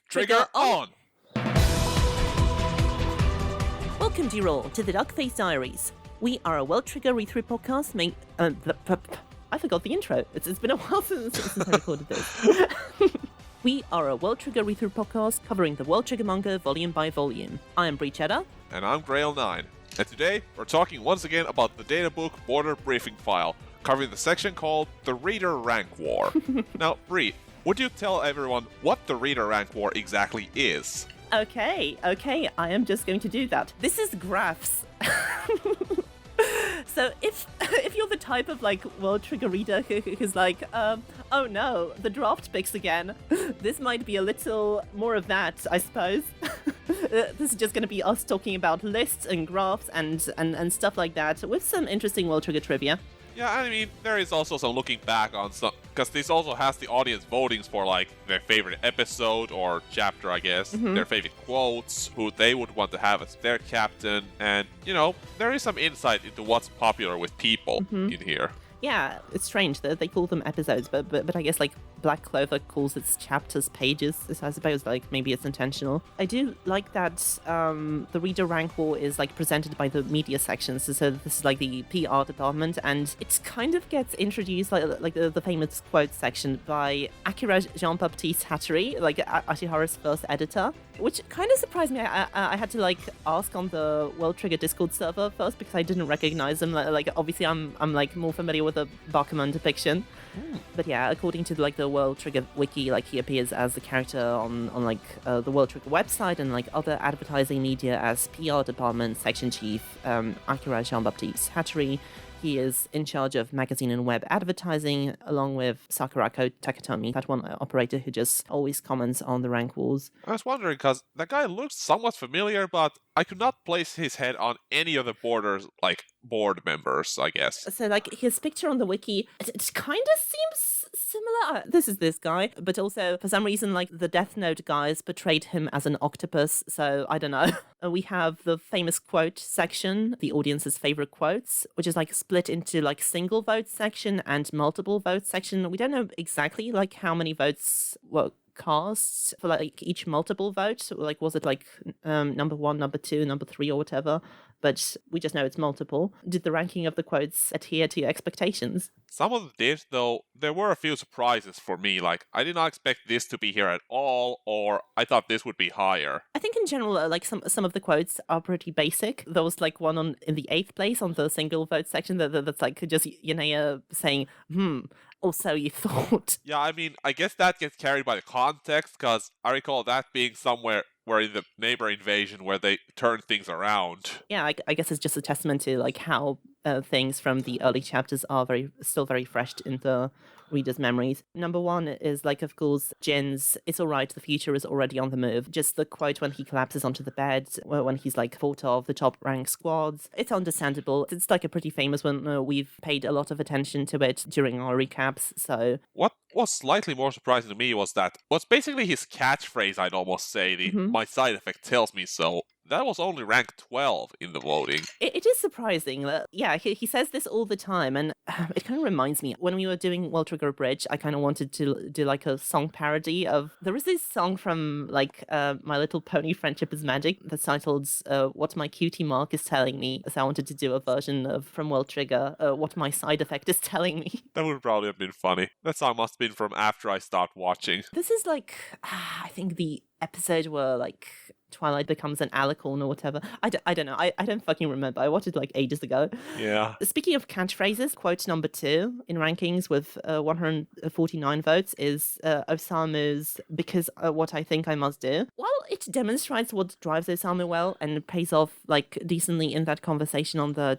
Trigger on! Welcome, dear all, to the Duckface Diaries. We are a World Trigger read-through podcast made... I forgot the intro. It's been a while since I recorded this. We are a World Trigger read-through podcast covering the World Trigger manga volume by volume. I am Brie, Cheddar. And I'm Grail9. And today, we're talking once again about the databook border briefing file, covering the section called The Reader Rank War. Now, Brie, would you tell everyone what the Reader Rank War exactly is? Okay, I am just going to do that. This is graphs. So if you're the type of World Trigger reader who's like, oh no, the draft picks again, this might be a little more of that, I suppose. This is just going to be us talking about lists and graphs and stuff like that, with some interesting World Trigger trivia. Yeah, I mean, there is also some looking back on some, because this also has the audience votings for, their favorite episode or chapter, I guess, their favorite quotes, who they would want to have as their captain, and, there is some insight into what's popular with people in here. Yeah, it's strange that they call them episodes, but I guess Black Clover calls its chapters pages. So I suppose maybe it's intentional. I do like that the Reader Rank War is presented by the media section. So this is the PR department, and it kind of gets introduced like the famous quote section by Akira Jean-Baptiste Hattori, Ashihara's first editor, which kind of surprised me. I had to ask on the World Trigger Discord server first because I didn't recognize him. Obviously I'm more familiar with the Bakuman depiction. But yeah, according to the World Trigger wiki, he appears as the character on the World Trigger website and other advertising media as PR department section chief Akira Jean-Baptiste Hattori. He is in charge of magazine and web advertising, along with Sakurako Takatomi, that one operator who just always comments on the rank wars. I was wondering, because that guy looks somewhat familiar, but I could not place his head on any of the board members, I guess. So, his picture on the wiki, it kind of seems similar. This is this guy, but also, for some reason, the Death Note guys portrayed him as an octopus, so I don't know. We have the famous quote section, the audience's favorite quotes, which is split into single vote section and multiple vote section. We don't know exactly how many votes were cast for each multiple vote. Was it number 1, number 2, number 3 or whatever? But we just know it's multiple. Did the ranking of the quotes adhere to your expectations? Some of them did, though there were a few surprises for me. I did not expect this to be here at all, or I thought this would be higher. I think in general, some of the quotes are pretty basic. There was one in the 8th place on the single vote section that's just Yanea saying, or so you thought. Yeah, I mean, I guess that gets carried by the context, because I recall that being somewhere where in the neighbor invasion where they turn things around. Yeah, I guess it's just a testament to how things from the early chapters are still very fresh in the readers' memories. Number 1 is of course Jin's "It's alright, the future is already on the move." Just the quote when he collapses onto the bed, when he's fought off the top rank squads. It's understandable. It's a pretty famous one. We've paid a lot of attention to it during our recaps, so... What was slightly more surprising to me was that what's basically his catchphrase, I'd almost say, my side effect tells me so. That was only ranked 12 in the voting. It is surprising that, he says this all the time, and it kind of reminds me, when we were doing World Trigger Bridge, I kind of wanted to do a song parody of, there is this song from My Little Pony Friendship is Magic that's titled What My Cutie Mark is Telling Me. So I wanted to do a version of, from World Trigger, What My Side Effect is Telling Me. That would probably have been funny. That song must have been from after I stopped watching. This is I think the episode where Twilight becomes an alicorn or whatever. I don't know. I don't fucking remember. I watched it ages ago. Yeah. Speaking of catchphrases, quote number 2 in rankings with 149 votes is Osamu's "Because what I think I must do." While it demonstrates what drives Osamu well and pays off decently in that conversation on the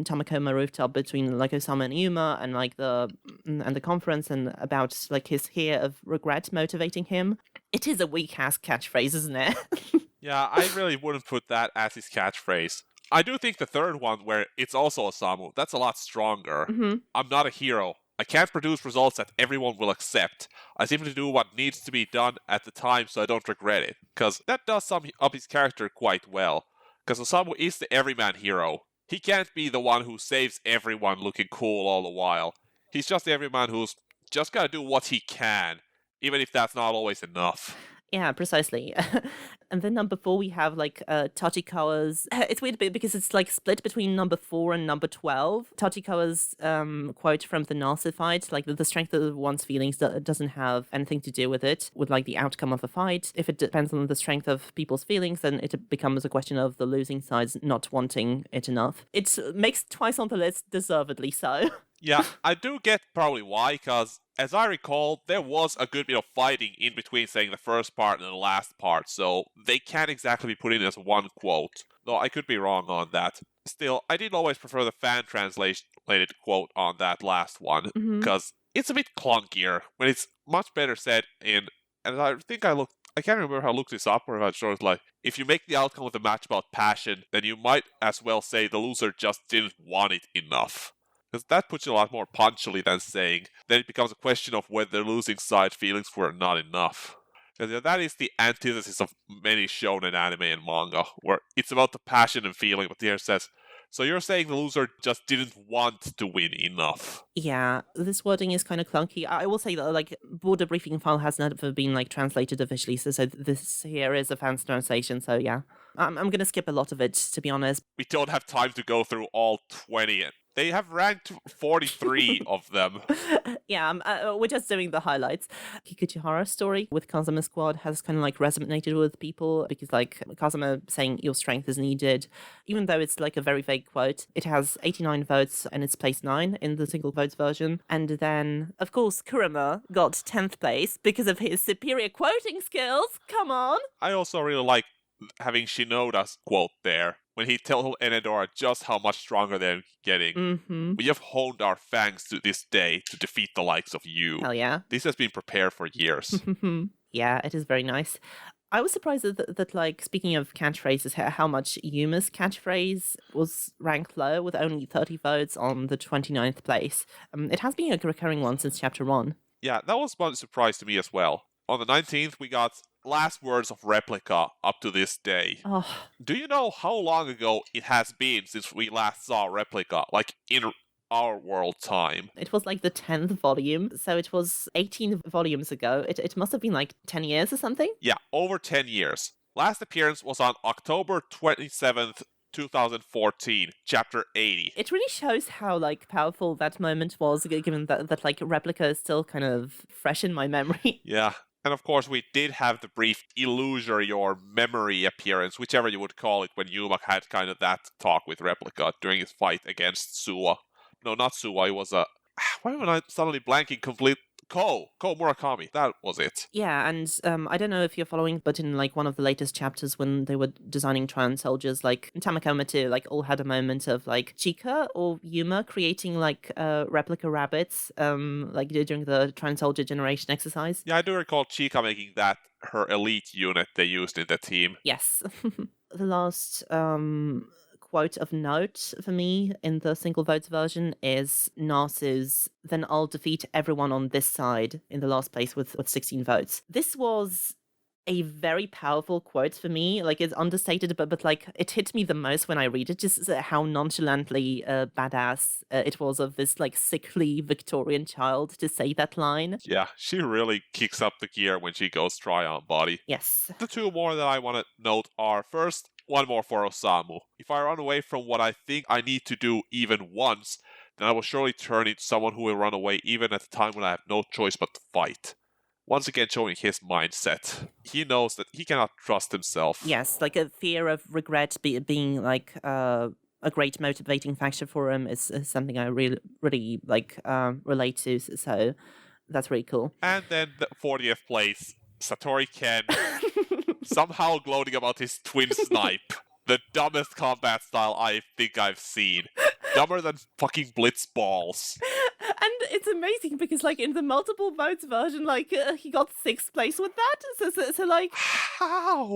Tamakoma rooftop between Osamu and Yuma and the conference and about his fear of regret motivating him, it is a weak-ass catchphrase, isn't it? Yeah, I really wouldn't put that as his catchphrase. I do think the third one, where it's also Osamu, that's a lot stronger. I'm not a hero. I can't produce results that everyone will accept. I simply do what needs to be done at the time so I don't regret it. Because that does sum up his character quite well. Because Osamu is the everyman hero. He can't be the one who saves everyone looking cool all the while. He's just the everyman who's just gotta do what he can, even if that's not always enough. Yeah, precisely. And then number 4, we have like Tachikawa's. It's weird because it's like split between number 4 and number 12. Tachikawa's quote from the Narsa fight, like the strength of one's feelings doesn't have anything to do with it, with like the outcome of a fight. If it depends on the strength of people's feelings, then it becomes a question of the losing sides not wanting it enough. It makes twice on the list, deservedly so. Yeah, I do get probably why, because as I recall, there was a good bit of fighting in between saying the first part and the last part, so they can't exactly be put in as one quote. Though I could be wrong on that. Still, I did always prefer the fan translated quote on that last one, because it's a bit clunkier when it's much better said in. And I think I can't remember how I looked this up, or if I sure it's like, if you make the outcome of the match about passion, then you might as well say the loser just didn't want it enough. Because that puts you a lot more punchily than saying, then it becomes a question of whether the losing side feelings were not enough. Because that is the antithesis of many shonen anime and manga, where it's about the passion and feeling, but here it says, so you're saying the loser just didn't want to win enough. Yeah, this wording is kind of clunky. I will say that, like, Border Briefing File has never been, like, translated officially, so this here is a fan's translation, so yeah. I'm going to skip a lot of it, to be honest. We don't have time to go through all 20. They have ranked 43 of them. Yeah, we're just doing the highlights. Kikuchihara's story with Kazuma Squad has kind of like resonated with people because like Kazuma saying your strength is needed, even though it's like a very vague quote, it has 89 votes and it's place 9 in the single votes version. And then, of course, Kurama got 10th place because of his superior quoting skills. Come on! I also really like having Shinoda's quote there, when he told Enedora just how much stronger they're getting. We have honed our fangs to this day to defeat the likes of you. Hell yeah. This has been prepared for years. Yeah, it is very nice. I was surprised that like, speaking of catchphrases, how much Yuma's catchphrase was ranked low with only 30 votes on the 29th place. It has been a recurring one since chapter 1. Yeah, that was one surprise to me as well. On the 19th, we got last words of Replica up to this day. Oh. Do you know how long ago it has been since we last saw Replica, like in our world time? It was like the 10th volume, so it was 18 volumes ago. It must have been like 10 years or something? Yeah, over 10 years. Last appearance was on October 27th, 2014, chapter 80. It really shows how like powerful that moment was, given that like Replica is still kind of fresh in my memory. Yeah. And of course, we did have the brief illusory or memory appearance, whichever you would call it, when Yuma had kind of that talk with Replica during his fight against Suwa. No, not Suwa, it was a... Why am I suddenly blanking complete... Ko Murakami, that was it. Yeah, and I don't know if you're following, but in like one of the latest chapters when they were designing Trans Soldiers, like Tamakoma too, like all had a moment of like Chika or Yuma creating like replica rabbits, like during the Trans Soldier generation exercise. Yeah, I do recall Chika making that her elite unit they used in the team. Yes. The last quote of note for me in the single votes version is Nasu's, then I'll defeat everyone on this side in the last place with 16 votes. This was a very powerful quote for me. Like, it's understated, but like it hit me the most when I read it, just how nonchalantly badass it was of this like sickly Victorian child to say that line. Yeah, she really kicks up the gear when she goes try on body. Yes. The two more that I want to note are, first, one more for Osamu. If I run away from what I think I need to do even once, then I will surely turn into someone who will run away even at the time when I have no choice but to fight. Once again showing his mindset. He knows that he cannot trust himself. Yes, like a fear of regret being like a great motivating factor for him is something I really like relate to, so that's really cool. And then the 40th place, Satori Ken, somehow gloating about his twin snipe. The dumbest combat style I think I've seen. Dumber than fucking blitz balls. And it's amazing because, like, in the multiple votes version, like, he got 6th place with that. So like... How?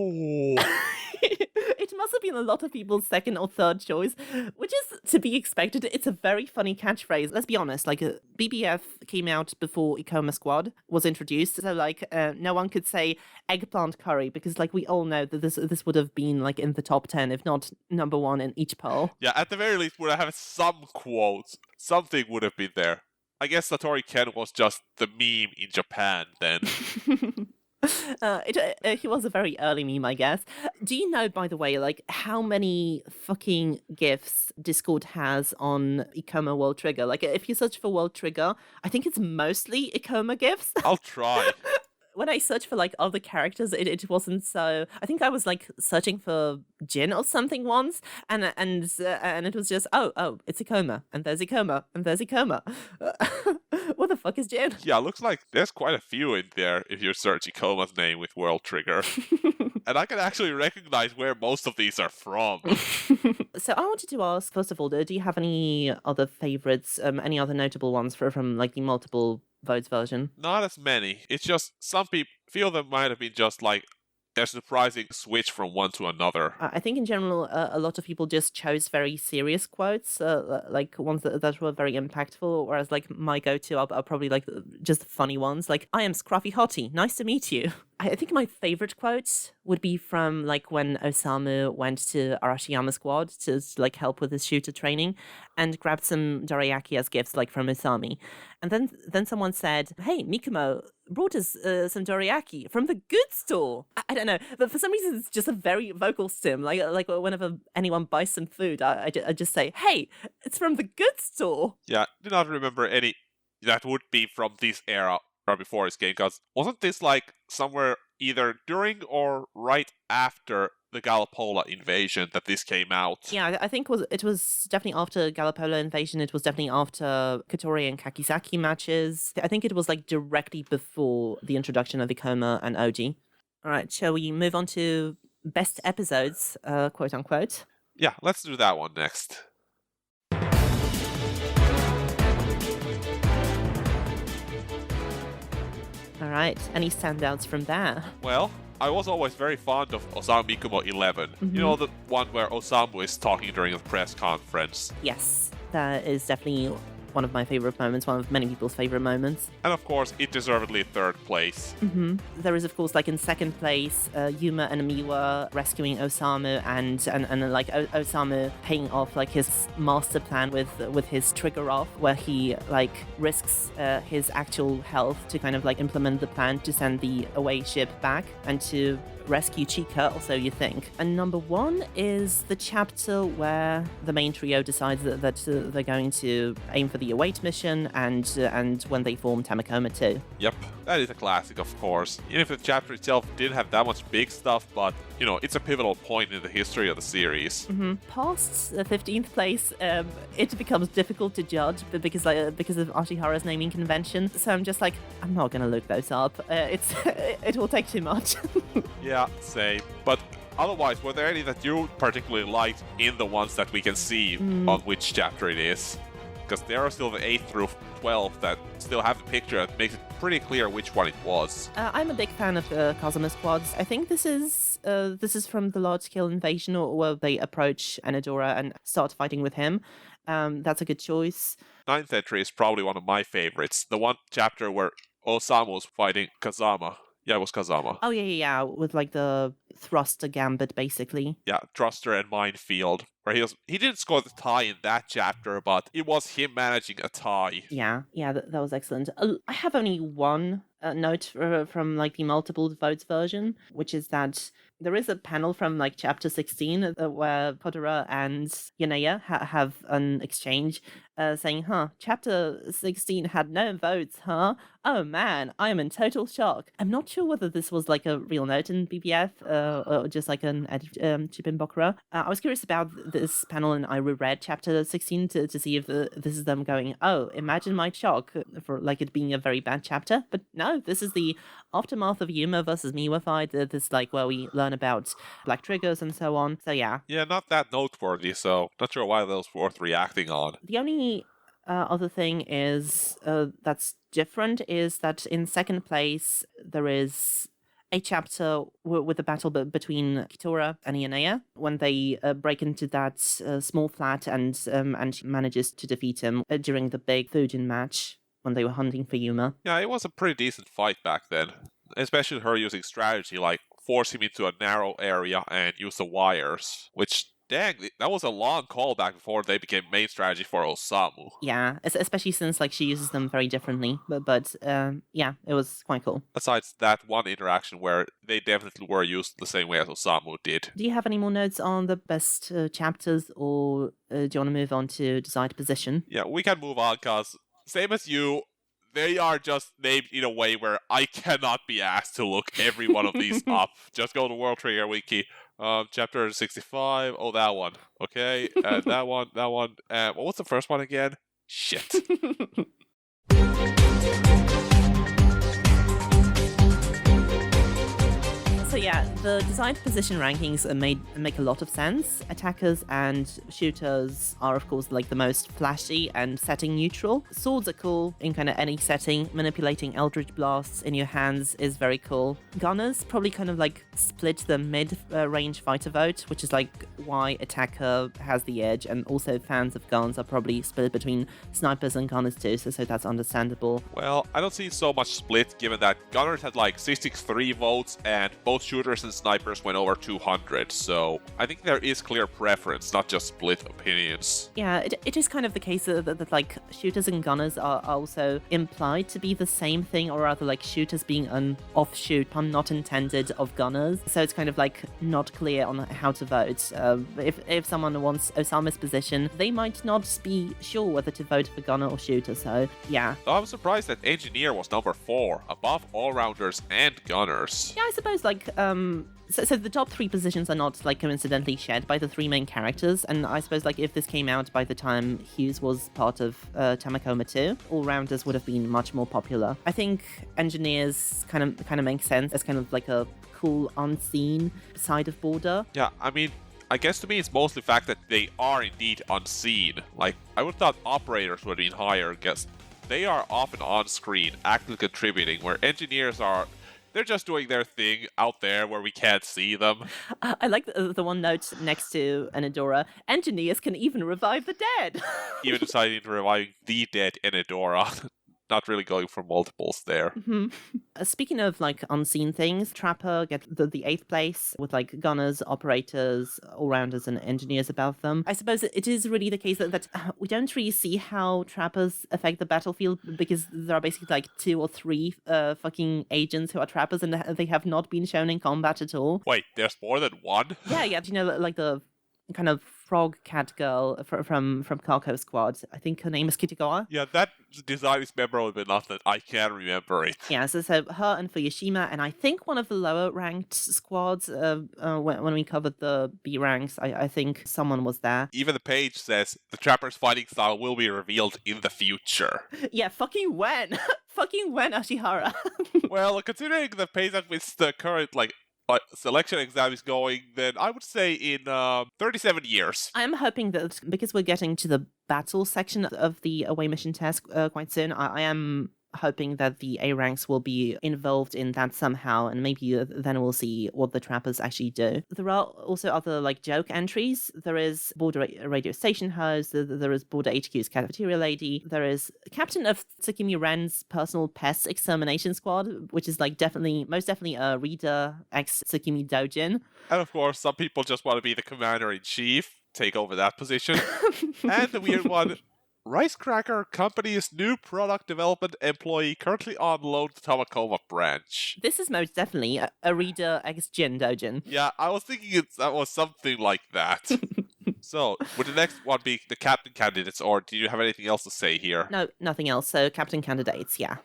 It must have been a lot of people's second or third choice, which is to be expected. It's a very funny catchphrase. Let's be honest, like, BBF came out before Ikoma Squad was introduced, so, like, no one could say eggplant curry because, like, we all know that this would have been, like, in the top 10, if not number 1 in each poll. Yeah, at the very least, would I have some quotes? Something would have been there. I guess Satori Ken was just the meme in Japan then. He was a very early meme, I guess. Do you know, by the way, like how many fucking GIFs Discord has on Ikoma World Trigger? Like, if you search for World Trigger, I think it's mostly Ikoma GIFs. I'll try. When I searched for like other characters, it wasn't so. I think I was like searching for Jin or something once, and it was just it's Ikoma, and there's Ikoma, and there's Ikoma. What the fuck is Jin? Yeah, looks like there's quite a few in there if you search Ikoma's name with World Trigger. And I can actually recognize where most of these are from. So I wanted to ask, first of all, do you have any other favorites, any other notable ones from like the multiple votes version? Not as many. It's just some people feel there might have been just like a surprising switch from one to another. I think in general, a lot of people just chose very serious quotes, like ones that were very impactful, whereas like my go-to are probably like just funny ones, like, "I am Scruffy Hottie, nice to meet you." I think my favorite quote would be from like when Osamu went to Arashiyama's squad to like help with his shooter training and grabbed some dorayaki as gifts like from Osami. And then someone said, "Hey, Mikumo brought us some dorayaki from the good store." I don't know, but for some reason it's just a very vocal stim. Like whenever anyone buys some food, I just say, "Hey, it's from the good store." Yeah, I do not remember any that would be from this era or before this game, because wasn't this like somewhere either during or right after the Galapola invasion that this came out? Yeah, I think it was definitely after Galapola invasion. It was definitely after Katori and Kakizaki matches. I think it was like directly before the introduction of Ikoma and Oji. All right, shall we move on to best episodes, quote unquote? Yeah, let's do that one next. All right, any standouts from there? Well, I was always very fond of Osamu Mikumo 11. You know, the one where Osamu is talking during a press conference. Yes, that is definitely one of my favorite moments, one of many people's favorite moments. And of course, it deservedly third place. There is, of course, like in second place, Yuma and Miwa rescuing Osamu and like Osamu paying off like his master plan with his trigger off, where he like risks his actual health to kind of like implement the plan to send the away ship back and to rescue Chika, or so you think. And number one is the chapter where the main trio decides that they're going to aim for the await mission, and when they form Tamakoma too. Yep, that is a classic, of course. Even if the chapter itself didn't have that much big stuff, but, you know, it's a pivotal point in the history of the series. Past the 15th place, it becomes difficult to judge because of Ashihara's naming convention. So I'm just like, I'm not going to look those up. It will take too much. Yeah, same. But otherwise, were there any that you particularly liked in the ones that we can see on which chapter it is? Because there are still the 8th through 12th that still have the picture that makes it pretty clear which one it was. I'm a big fan of Kazuma squads. I think this is from the large-scale invasion, or where they approach Anadora and start fighting with him. That's a good choice. 9th entry is probably one of my favorites. The one chapter where Osamu was fighting Kazama. Yeah, it was Kazama. Oh, yeah, with like the thruster gambit, basically. Yeah, Thruster and Minefield, where he didn't score the tie in that chapter, but it was him managing a tie. Yeah, that was excellent. I have only one note from like the multiple votes version, which is that there is a panel from like chapter 16 where Podora and Yanaya have an exchange saying, chapter 16 had no votes, huh? Oh man, I am in total shock. I'm not sure whether this was like a real note in BBF or just like an edit chip in Bokura. I was curious about this panel, and I reread chapter 16 to see if this is them going, oh, imagine my shock, for like it being a very bad chapter. But no, this is the aftermath of Yuma versus Miwa fight. This like where we learn about black triggers and so on. So yeah. Yeah, not that noteworthy, so not sure why that was worth reacting on. The only other thing is that's different is that in second place there is a chapter with the battle between Kitora and Ionea when they break into that small flat and she manages to defeat him during the big Fujin match when they were hunting for Yuma. Yeah, it was a pretty decent fight back then, especially her using strategy like force him into a narrow area and use the wires, which dang, that was a long callback before they became main strategy for Osamu. Yeah, especially since like she uses them very differently. But yeah, it was quite cool. Besides that one interaction where they definitely were used the same way as Osamu did. Do you have any more notes on the best chapters, or do you want to move on to desired position? Yeah, we can move on, because same as you, they are just named in a way where I cannot be asked to look every one of these up. Just go to World Trigger Wiki. Chapter 65. Oh, that one. Okay. That one. What's the first one again? Shit. So yeah, the designed position rankings make a lot of sense. Attackers and shooters are of course like the most flashy and setting neutral. Swords are cool in kind of any setting. Manipulating Eldritch Blasts in your hands is very cool. Gunners probably kind of like split the mid-range fighter vote, which is like why attacker has the edge, and also fans of guns are probably split between snipers and gunners too, so that's understandable. Well, I don't see so much split given that gunners had like 63 votes and both shooters and snipers went over 200, so I think there is clear preference, not just split opinions. Yeah, it is kind of the case that like shooters and gunners are also implied to be the same thing, or rather like shooters being an offshoot, pun not intended, of gunners. So it's kind of like not clear on how to vote. If someone wants Osama's position, they might not be sure whether to vote for gunner or shooter, so yeah. I was surprised that engineer was number 4, above all-rounders and gunners. Yeah, I suppose like so the top 3 positions are not like coincidentally shared by the 3 main characters, and I suppose like if this came out by the time Hughes was part of Tamakoma 2, all-rounders would have been much more popular. I think engineers kind of make sense as kind of like a cool unseen side of Border. Yeah, I mean, I guess to me it's mostly the fact that they are indeed unseen. Like, I would have thought operators would have been higher, because they are often on screen, actively contributing, where engineers are... They're just doing their thing out there where we can't see them. I like the one note next to Anadora. Engineers can even revive the dead. Even deciding to revive the dead Enidora. Not really going for multiples there. Mm-hmm. Speaking of like unseen things, Trapper gets the 8th place with like gunners, operators, all-rounders and engineers above them. I suppose it is really the case that we don't really see how Trappers affect the battlefield, because there are basically like 2 or 3 fucking agents who are Trappers, and they have not been shown in combat at all. Wait, there's more than one? Yeah, do you know like the kind of frog cat girl from Karko Squad? I think her name is Kitagawa. Yeah, that design is memorable enough that I can remember it. Yeah, so her and Fuyashima, and I think one of the lower ranked squads, when we covered the B ranks, I think someone was there. Even the page says the Trapper's fighting style will be revealed in the future. Yeah, fucking when? Fucking when, Ashihara? Well, considering the pace at which the current, selection exam is going, then I would say in 37 years. I am hoping that because we're getting to the battle section of the away mission test quite soon, I am hoping that the A ranks will be involved in that somehow, and maybe then we'll see what the Trappers actually do. There are also other like joke entries. There is Border Radio Station host, there is Border HQ's cafeteria lady, there is captain of Tsukimi Ren's personal pest extermination squad, which is like most definitely a reader ex Tsukimi Dojin. And of course, some people just want to be the commander-in-chief, take over that position. And the weird one, Rice Cracker Company's new product development employee currently on loan to Tamakoma branch. This is most definitely a reader ex-Jin Dojin. Yeah, I was thinking that was something like that. So, would the next one be the captain candidates, or do you have anything else to say here? No, nothing else. So, captain candidates, yeah.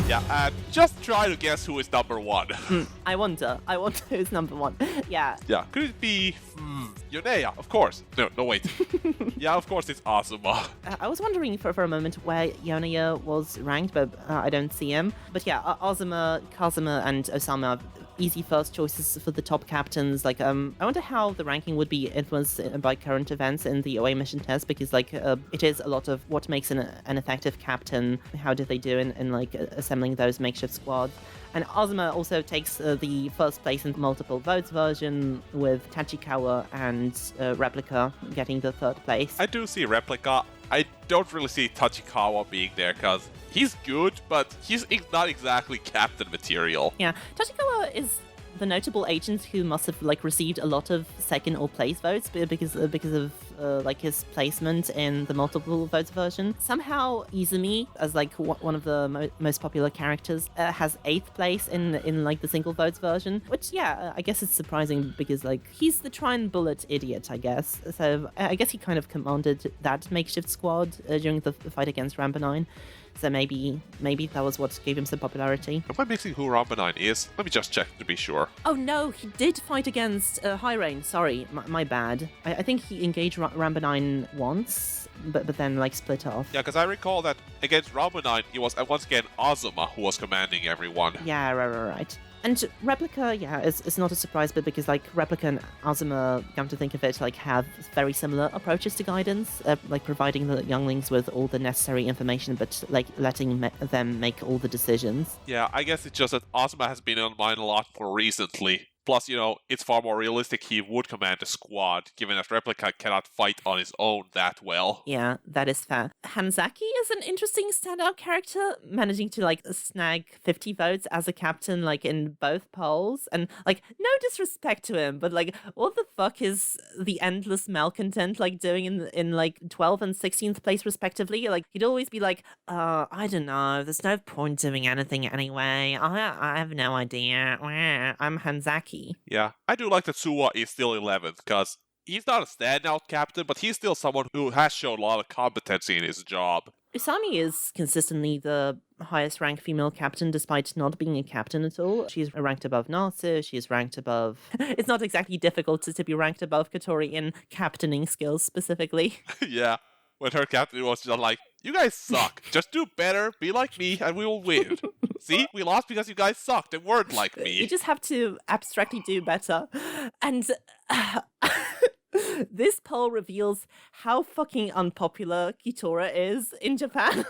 Yeah, and just try to guess who is number 1. I wonder who's number 1. Yeah. Yeah, could it be Yonea? Of course. No, wait. Yeah, of course it's Asuma. I was wondering for a moment where Yonea was ranked, but I don't see him. But yeah, Azuma, Kazuma, and Osama are easy first choices for the top captains. Like, I wonder how the ranking would be influenced by current events in the away mission test, because like it is a lot of what makes an effective captain. How do they do in like assembling those makeshift squads? And Azuma also takes the first place in multiple votes version, with Tachikawa and Replica getting the 3rd place. I do see Replica. I don't really see Tachikawa being there because he's good, but he's not exactly captain material. Yeah, Tachikawa is the notable agent who must have like received a lot of second or place votes because of like his placement in the multiple votes version. Somehow Izumi, as like one of the most popular characters, has 8th place in like the single votes version, which I guess it's surprising because like he's the try and bullet idiot, I guess. So I guess he kind of commanded that makeshift squad during the fight against Rambo 9. So maybe that was what gave him some popularity. Am I mixing who Rambo 9 is? Let me just check to be sure. Oh no, he did fight against High Rain. Sorry, my bad. I think he engaged Rambo 9 once, but then like split off. Yeah, because I recall that against Rambo 9, it was once again Azuma who was commanding everyone. Yeah, right. And Replica, it's not a surprise, but because like Replica and Azuma, come to think of it, like have very similar approaches to guidance, like providing the younglings with all the necessary information, but like letting them make all the decisions. Yeah, I guess it's just that Azuma has been on mine a lot more recently. Plus, it's far more realistic he would command a squad, given that Replica cannot fight on his own that well. Yeah, that is fair. Hanzaki is an interesting standout character, managing to like snag 50 votes as a captain, like in both polls. And like, no disrespect to him, but like, what the fuck is the endless malcontent like doing in like 12th and 16th place respectively? Like, he'd always be like, I don't know, there's no point doing anything anyway. I have no idea. I'm Hanzaki. Yeah, I do like that Suwa is still 11th, because he's not a standout captain, but he's still someone who has shown a lot of competency in his job. Usami is consistently the highest ranked female captain despite not being a captain at all. She's ranked above Natsu, she's ranked above... It's not exactly difficult to be ranked above Katori in captaining skills specifically. Yeah, when her captain was just like, you guys suck, just do better, be like me, and we will win. See, we lost because you guys sucked and weren't like me. You just have to abstractly do better. And this poll reveals how fucking unpopular Kitora is in Japan.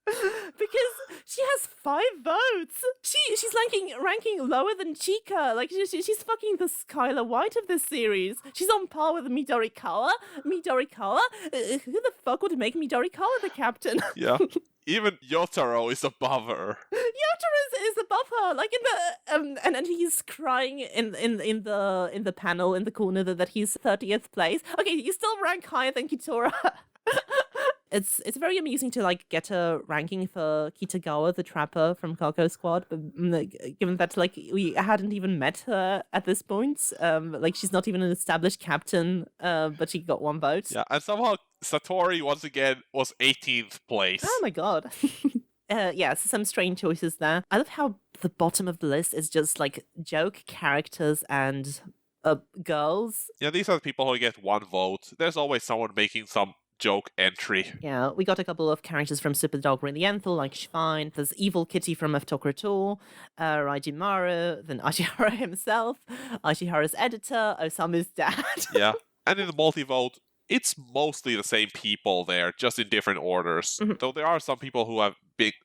Because she has 5 votes. She's ranking lower than Chika. Like she's fucking the Skylar White of this series. She's on par with Midorikawa. Who the fuck would make Midorikawa the captain? Yeah. Even Yotaro is above her. Yotaro is above her, like in the and he's crying in the panel in the corner that he's 30th place. Okay, you still rank higher than Kitora. It's very amusing to like get a ranking for Kitagawa, the trapper from Kako Squad, but given that like we hadn't even met her at this point, like she's not even an established captain, but she got 1 vote. Yeah, and somehow Satori once again was 18th place. Oh my god. So some strange choices there. I love how the bottom of the list is just like joke characters and girls. Yeah, these are the people who get 1 vote. There's always someone making some joke entry. Yeah, we got a couple of characters from Super Dogger in the Enthal, like Shvine. There's Evil Kitty from F-Tokurator, Raijimaru, then Ashihara himself, Ashihara's editor, Osamu's dad. Yeah, and in the multi-vote, it's mostly the same people there, just in different orders. Mm-hmm. Though there are some people who have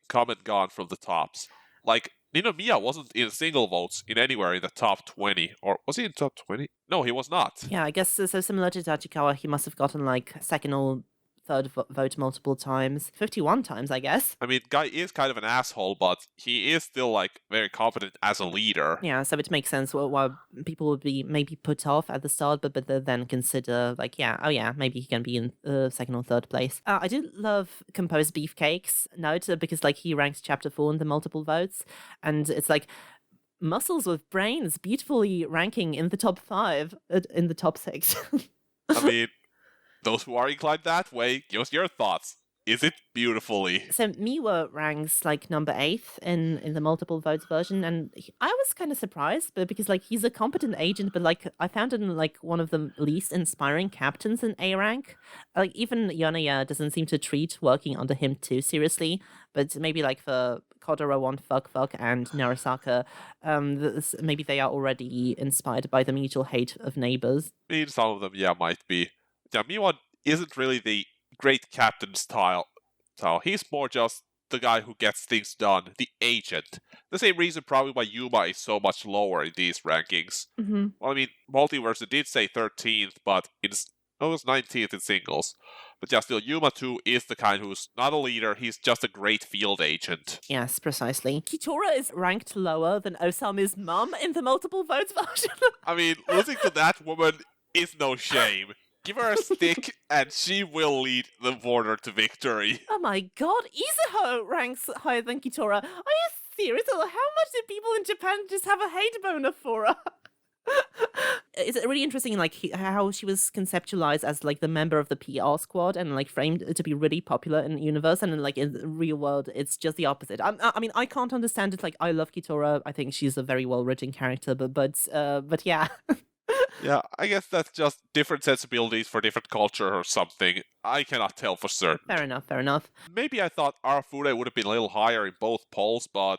come and gone from the tops. Like, Ninomiya wasn't in single votes in anywhere in the top 20. Or was he in top 20? No, he was not. Yeah, I guess so similar to Tachikawa, he must have gotten like 2nd or 3rd vote multiple times. 51 times, I guess. I mean, guy is kind of an asshole, but he is still like very competent as a leader. Yeah, so it makes sense why people would be maybe put off at the start, but then consider like, maybe he can be in 2nd or 3rd place. I do love Composed Beefcake's note because like he ranks chapter 4 in the multiple votes, and it's like muscles with brains beautifully ranking in the top 5, in the top 6. I mean, those who are inclined that way, give us your thoughts. Is it beautifully? So Miwa ranks like number 8th in the multiple votes version, and I was kind of surprised, but because like he's a competent agent, but like I found him like one of the least inspiring captains in A rank. Like even Yonaya doesn't seem to treat working under him too seriously, but maybe like for Kodoro want fuck and Narasaka, maybe they are already inspired by the mutual hate of neighbors. I mean, some of them, might be. Yeah, Miwa isn't really the great captain style. So he's more just the guy who gets things done, the agent. The same reason probably why Yuma is so much lower in these rankings. Mm-hmm. Well, I mean, Multiverse did say 13th, but Oh, it was 19th in singles. But yeah, still, Yuma 2 is the kind who's not a leader, he's just a great field agent. Yes, precisely. Kitora is ranked lower than Osamu's mum in the multiple votes version. I mean, losing to that woman is no shame. Give her a stick and she will lead the border to victory. Oh my god, Izuho ranks higher than Kitora. Are you serious? How much do people in Japan just have a hate boner for her? It's really interesting, like how she was conceptualized as like the member of the PR squad and like framed to be really popular in the universe, and then like in the real world, it's just the opposite. I mean, I can't understand it. Like, I love Kitora. I think she's a very well written character, but yeah. Yeah, I guess that's just different sensibilities for different culture or something. I cannot tell for certain. Fair enough, fair enough. Maybe I thought Arafure would have been a little higher in both polls, but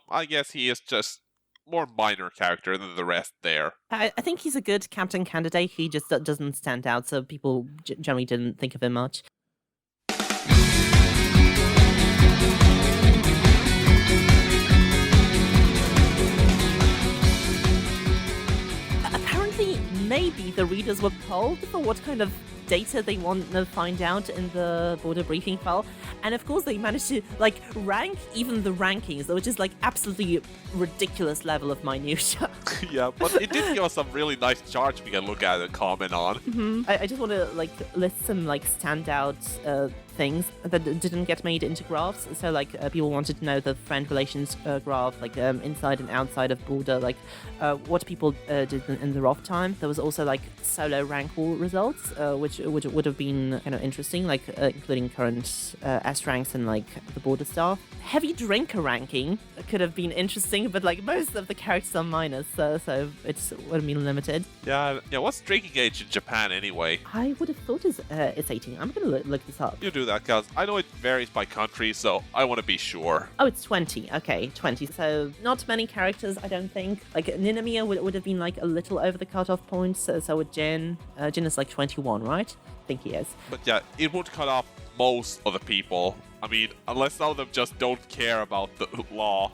I guess he is just more minor character than the rest there. I think he's a good captain candidate. He just doesn't stand out, so people generally didn't think of him much. Apparently, maybe the readers were polled for what kind of data they want to find out in the border briefing file, and of course they managed to like rank even the rankings, which is like absolutely ridiculous level of minutia. Yeah, but it did give us some really nice charts we can look at and comment on. I just want to like list some like standout things that didn't get made into graphs. So like people wanted to know the friend relations graph, like inside and outside of border, like what people did in the off time. There was also like solo rank wall results, which would have been kind of interesting, like including current S ranks and like the border staff. Heavy drinker ranking could have been interesting, but like most of the characters are minors, so it's would have been limited. Yeah. What's drinking age in Japan anyway? I would have thought it's 18. I'm gonna look this up. You do that, because I know it varies by country, so I want to be sure. Oh, it's 20. Okay, 20. So not many characters, I don't think. Like Ninomiya would have been like a little over the cutoff point. So with Jin, Jin is like 21, right? I think he is. But yeah, it would cut off most of the people. I mean, unless some of them just don't care about the law.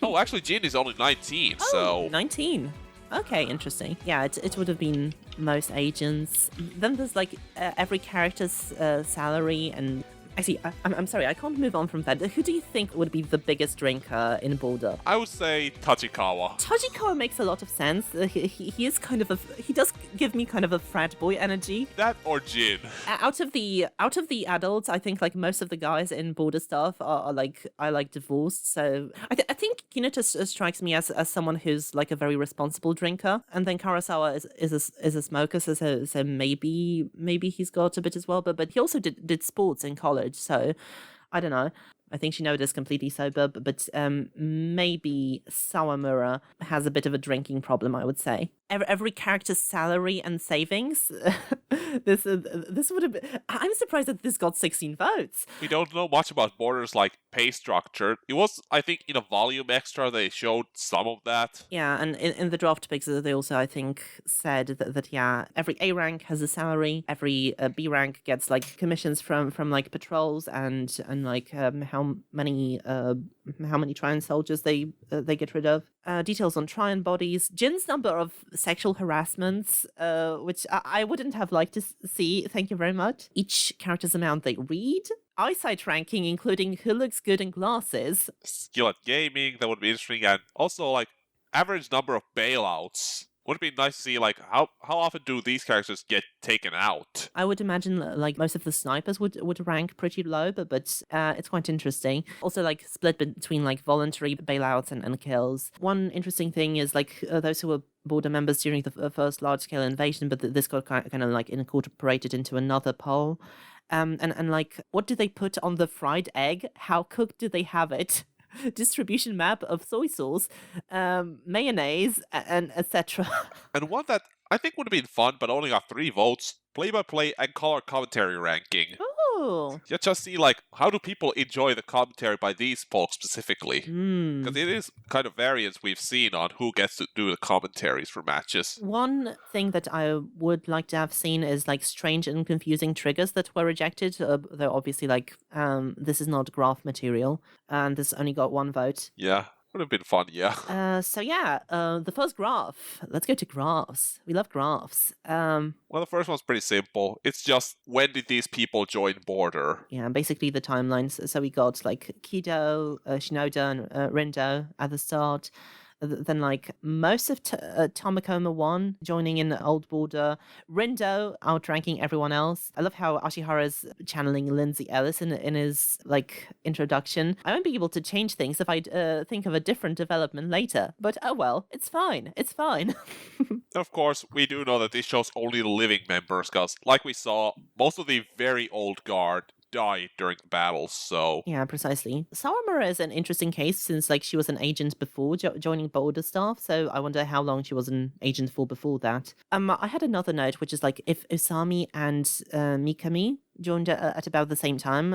Oh, actually, Jin is only 19, so... 19. Okay, interesting. Yeah, it would have been most agents. Then there's like every character's salary and... Actually, I'm sorry, I can't move on from that. Who do you think would be the biggest drinker in Border? I would say Tachikawa. Tachikawa makes a lot of sense. He is kind of he does give me kind of a frat boy energy. That or Jin. Out of the adults, I think like most of the guys in Border staff are like divorced. So I think Hinata strikes me as someone who's like a very responsible drinker, and then Karasawa is a smoker. So maybe he's got a bit as well. But he also did sports in college. So I don't know. I think Shinoda is completely sober, but maybe Sawamura has a bit of a drinking problem, I would say. Every character's salary and savings. This would have been... I'm surprised that this got 16 votes. We don't know much about Border's like pay structure. It was, I think, in a volume extra they showed some of that. Yeah, and in the draft picks they also, I think, said that yeah, every A rank has a salary, every B rank gets like commissions from like patrols and like how many Tryon soldiers they get rid of. Details on Tryon bodies, Jin's number of sexual harassments, which I wouldn't have liked to see. Thank you very much. Each character's amount they read. Eyesight ranking, including who looks good in glasses. Skill at gaming, that would be interesting, and also like average number of bailouts. Would it be nice to see, like, how often do these characters get taken out? I would imagine, like, most of the snipers would rank pretty low, but it's quite interesting. Also, like, split between, like, voluntary bailouts and kills. One interesting thing is, like, those who were border members during the first large-scale invasion, but this got kind of, like, incorporated into another poll. And, like, what do they put on the fried egg? How cooked do they have it? Distribution map of soy sauce, mayonnaise, and etc. And one that I think would have been fun, but only got 3 votes: play-by-play and color commentary ranking. Oh. You just see, like, how do people enjoy the commentary by these folks specifically? Because it is kind of variance we've seen on who gets to do the commentaries for matches. One thing that I would like to have seen is, like, strange and confusing triggers that were rejected. Though obviously, like, this is not graph material, and this only got 1 vote. Yeah. Would have been fun, yeah. The first graph. Let's go to graphs. We love graphs. Well, the first one's pretty simple. It's just, when did these people join Border? Yeah, basically the timelines. So we got like Kido, Shinoda, and Rindo at the start. Then like most of Tomakoma 1 joining in Old Border, Rindo outranking everyone else. I love how Ashihara's channeling Lindsay Ellis in his like introduction. I won't be able to change things if I think of a different development later, but oh well, it's fine. It's fine. Of course, we do know that this shows only the living members, because like we saw, most of the very old guard died during the battles, so... Yeah, precisely. Sawamura is an interesting case since like she was an agent before joining Boulder staff, so I wonder how long she was an agent for before that. I had another note, which is like if Usami and Mikami joined at about the same time,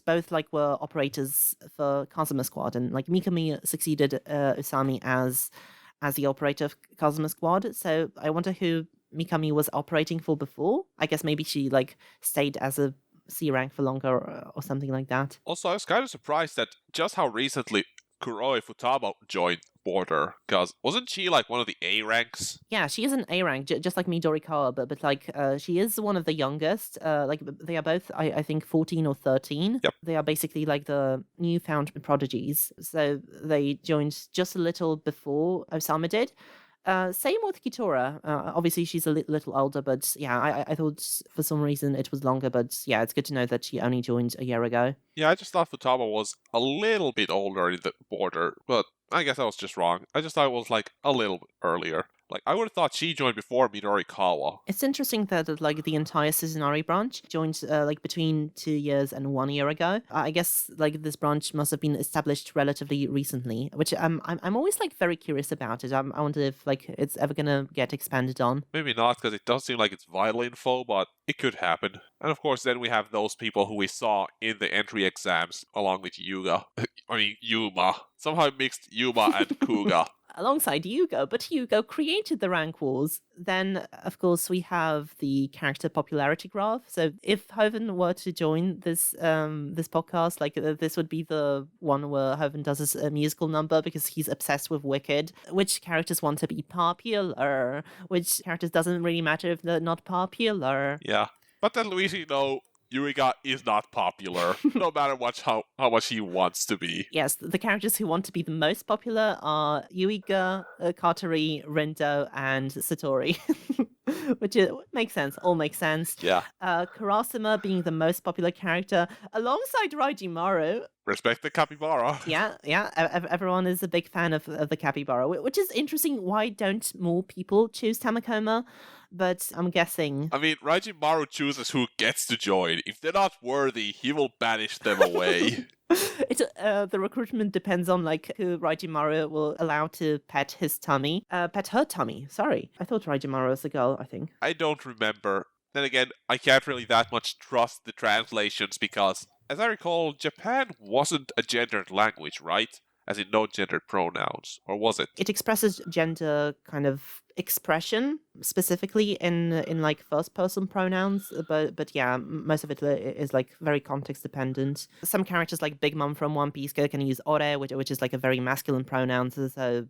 both like were operators for Kazuma Squad, and like Mikami succeeded Usami as the operator of Kazuma Squad, so I wonder who Mikami was operating for before. I guess maybe she like stayed as a C rank for longer or something like that. Also, I was kind of surprised at just how recently Kuroi Futaba joined Border, because wasn't she like one of the A ranks? Yeah, she is an A rank, just like Midorikawa, but like she is one of the youngest. Like they are both, I think, 14 or 13. Yep. They are basically like the newfound prodigies. So they joined just a little before Osama did. Same with Kitora. Obviously, she's a little older, but yeah, I thought for some reason it was longer. But yeah, it's good to know that she only joined a year ago. Yeah, I just thought Futaba was a little bit older in the Border, but I guess I was just wrong. I just thought it was like a little bit earlier. Like, I would have thought she joined before Midorikawa. It's interesting that like the entire Suzunari branch joined like between 2 years and 1 year ago. I guess like this branch must have been established relatively recently, which I'm always like very curious about it. I wonder if like it's ever gonna get expanded on. Maybe not, because it does seem like it's vital info, but it could happen. And of course, then we have those people who we saw in the entry exams, along with Yuma. Somehow I mixed Yuma and Kuga. Alongside Yugo, but Yugo created the rank wars. Then, of course, we have the character popularity graph. So if Hoven were to join this podcast, like this would be the one where Hoven does his musical number because he's obsessed with Wicked. Which characters want to be popular? Which characters doesn't really matter if they're not popular? Yeah. But then Luigi, Yuriga is not popular, no matter how much he wants to be. Yes, the characters who want to be the most popular are Yuiga, Katari, Rindo, and Satori. Which makes sense, all makes sense. Yeah. Karasuma being the most popular character, alongside Raijimaru. Respect the capybara. Yeah. Everyone is a big fan of the capybara, which is interesting. Why don't more people choose Tamakoma? But I'm guessing... I mean, Raijimaru chooses who gets to join. If they're not worthy, he will banish them away. The recruitment depends on like who Raijimaru will allow to pet his tummy. Pet her tummy, sorry. I thought Raijimaru was a girl, I think. I don't remember. Then again, I can't really that much trust the translations because, as I recall, Japan wasn't a gendered language, right? As in no gendered pronouns, or was it? It expresses gender kind of expression, specifically in like first person pronouns, but yeah, most of it is like very context dependent. Some characters like Big Mom from One Piece can use ore, which is like a very masculine pronoun, so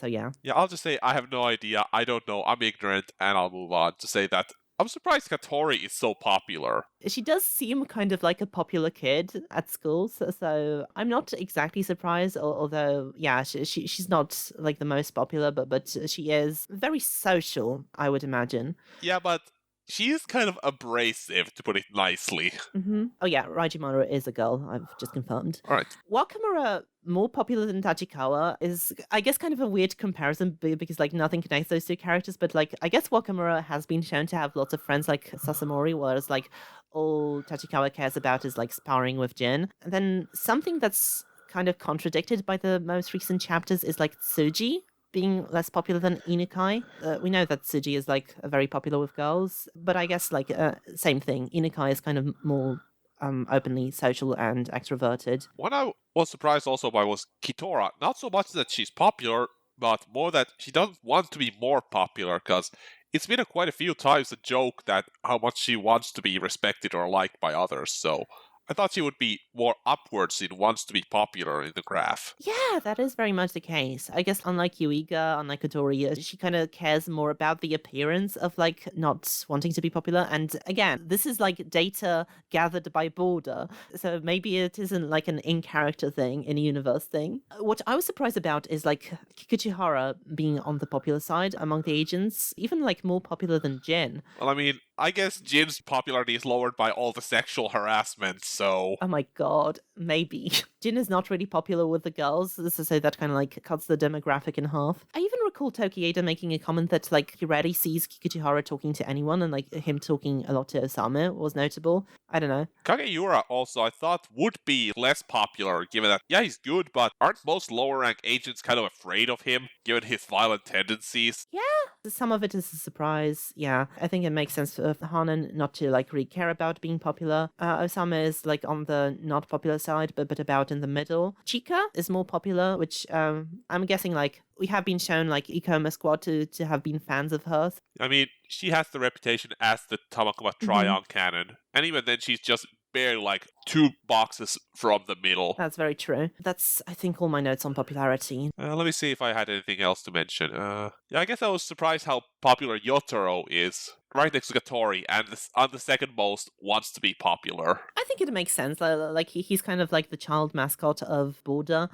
yeah. Yeah, I'll just say I have no idea, I don't know, I'm ignorant, and I'll move on to say that I'm surprised Katori is so popular. She does seem kind of like a popular kid at school, so I'm not exactly surprised, although, yeah, she's not like the most popular, but she is very social, I would imagine. Yeah, but she is kind of abrasive, to put it nicely. Mm-hmm. Oh yeah, Raijimaru is a girl, I've just confirmed. Alright. Wakamura, more popular than Tachikawa, is, I guess, kind of a weird comparison because, like, nothing connects those two characters, but, like, I guess Wakamura has been shown to have lots of friends like Sasamori, whereas, like, all Tachikawa cares about is, like, sparring with Jin. And then something that's kind of contradicted by the most recent chapters is, like, Tsuji being less popular than Inukai. We know that Tsuji is, like, very popular with girls, but I guess, like, same thing. Inukai is kind of more openly social and extroverted. What I was surprised also by was Kitora. Not so much that she's popular, but more that she doesn't want to be more popular, because it's been quite a few times a joke that how much she wants to be respected or liked by others, so I thought she would be more upwards in wants to be popular in the graph. Yeah, that is very much the case. I guess unlike Yuiga, unlike Midoriya, she kind of cares more about the appearance of like not wanting to be popular. And again, this is like data gathered by border. So maybe it isn't like an in-character thing, in-universe thing. What I was surprised about is like Kikuchihara being on the popular side among the agents, even like more popular than Jin. Well, I mean, I guess Jin's popularity is lowered by all the sexual harassment, so... Oh my god, maybe. Jin is not really popular with the girls, so that kind of like cuts the demographic in half. I even recall Tokieda making a comment that like he rarely sees Kikuchihara talking to anyone, and like him talking a lot to Osamu was notable. I don't know. Kageura also, I thought, would be less popular, given that, yeah, he's good, but aren't most lower rank agents kind of afraid of him, given his violent tendencies? Yeah, some of it is a surprise. Yeah, I think it makes sense for Hanan not to like really care about being popular. Osamu is like on the not popular side, but about in the middle. Chika is more popular, which I'm guessing like we have been shown like Ikoma Squad to have been fans of hers. I mean, she has the reputation as the Tamakoma Tryon canon, and even then she's just barely like 2 boxes from the middle. That's very true. That's, I think, all my notes on popularity. Let me see if I had anything else to mention. Yeah, I guess I was surprised how popular Yotaro is. Right next to Gatori, and on the second most wants to be popular. I think it makes sense. Like he's kind of like the child mascot of Border.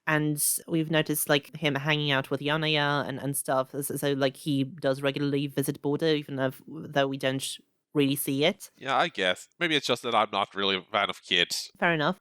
And we've noticed like him hanging out with Yanaya and stuff. So like he does regularly visit Border, even though we don't really see it. Yeah, I guess. Maybe it's just that I'm not really a fan of kids. Fair enough.